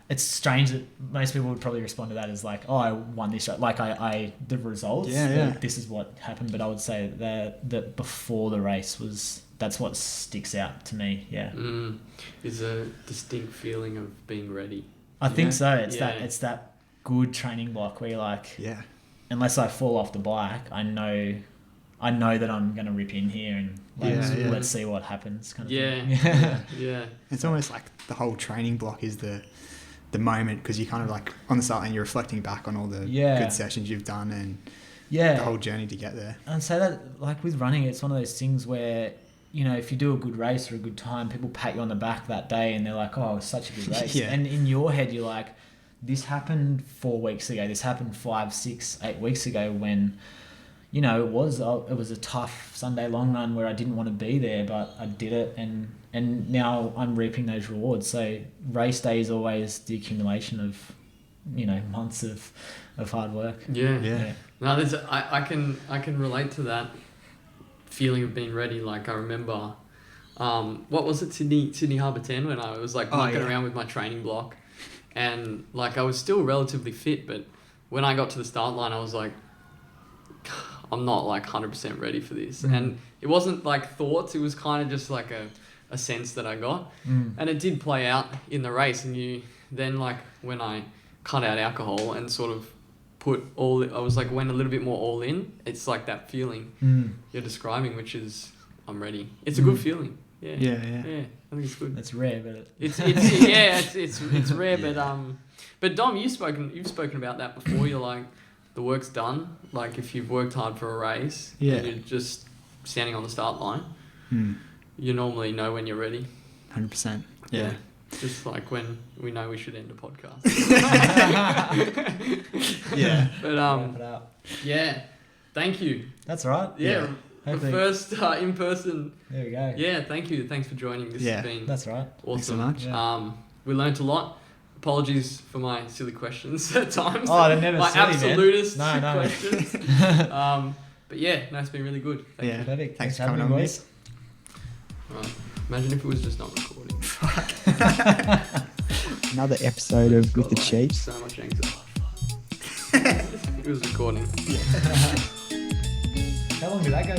it's strange that most people would probably respond to that as like, oh, I won this, like the results. This is what happened. But I would say that before the race that's what sticks out to me. Is a distinct feeling of being ready. I think so. It's that good training block where you're like, unless I fall off the bike, I know I know that I'm going to rip in here and let's see what happens kind of thing. Yeah. It's almost like the whole training block is the moment, because you kind of like on the start and you're reflecting back on all the good sessions you've done and the whole journey to get there. And so that, like with running, it's one of those things where, you know, if you do a good race or a good time, people pat you on the back that day and they're like, oh, it was such a good race. And in your head, you're like, this happened 4 weeks ago. This happened 5, 6, 8 weeks ago when, you know, it was a tough Sunday long run where I didn't want to be there, but I did it, and now I'm reaping those rewards. So race day is always the accumulation of, you know, months of hard work. Yeah. No, I can relate to that feeling of being ready. Like I remember, what was it, Sydney Harbour 10, when I was like mucking around with my training block, and like I was still relatively fit, but when I got to the start line, I was like, I'm not like 100% ready for this. And it wasn't like thoughts, it was kind of just like a sense that I got. And it did play out in the race. And you then, like when I cut out alcohol and sort of I was like went a little bit more all in, it's like that feeling you're describing, which is I'm ready. It's a good feeling. Yeah, I think it's good. It's rare, but it's rare, but Dom, you've spoken about that before. You're like, the work's done. Like if you've worked hard for a race and you're just standing on the start line, you normally know when you're ready. 100%. Yeah. Just like when we know we should end a podcast. But thank you. That's right. Yeah. The first in person. There we go. Yeah, thank you. Thanks for joining. This has been that's right. Awesome. Thanks so much. Yeah. We learnt a lot. Apologies for my silly questions at times. Oh, they're never my silly, absolutist man. No. questions. But yeah, no, it's been really good. Thank you. Perfect. Thanks for coming on, boys. Right. Imagine if it was just not recording. Another episode of With the Chiefs. So much anxiety. It was recording. How long did that go?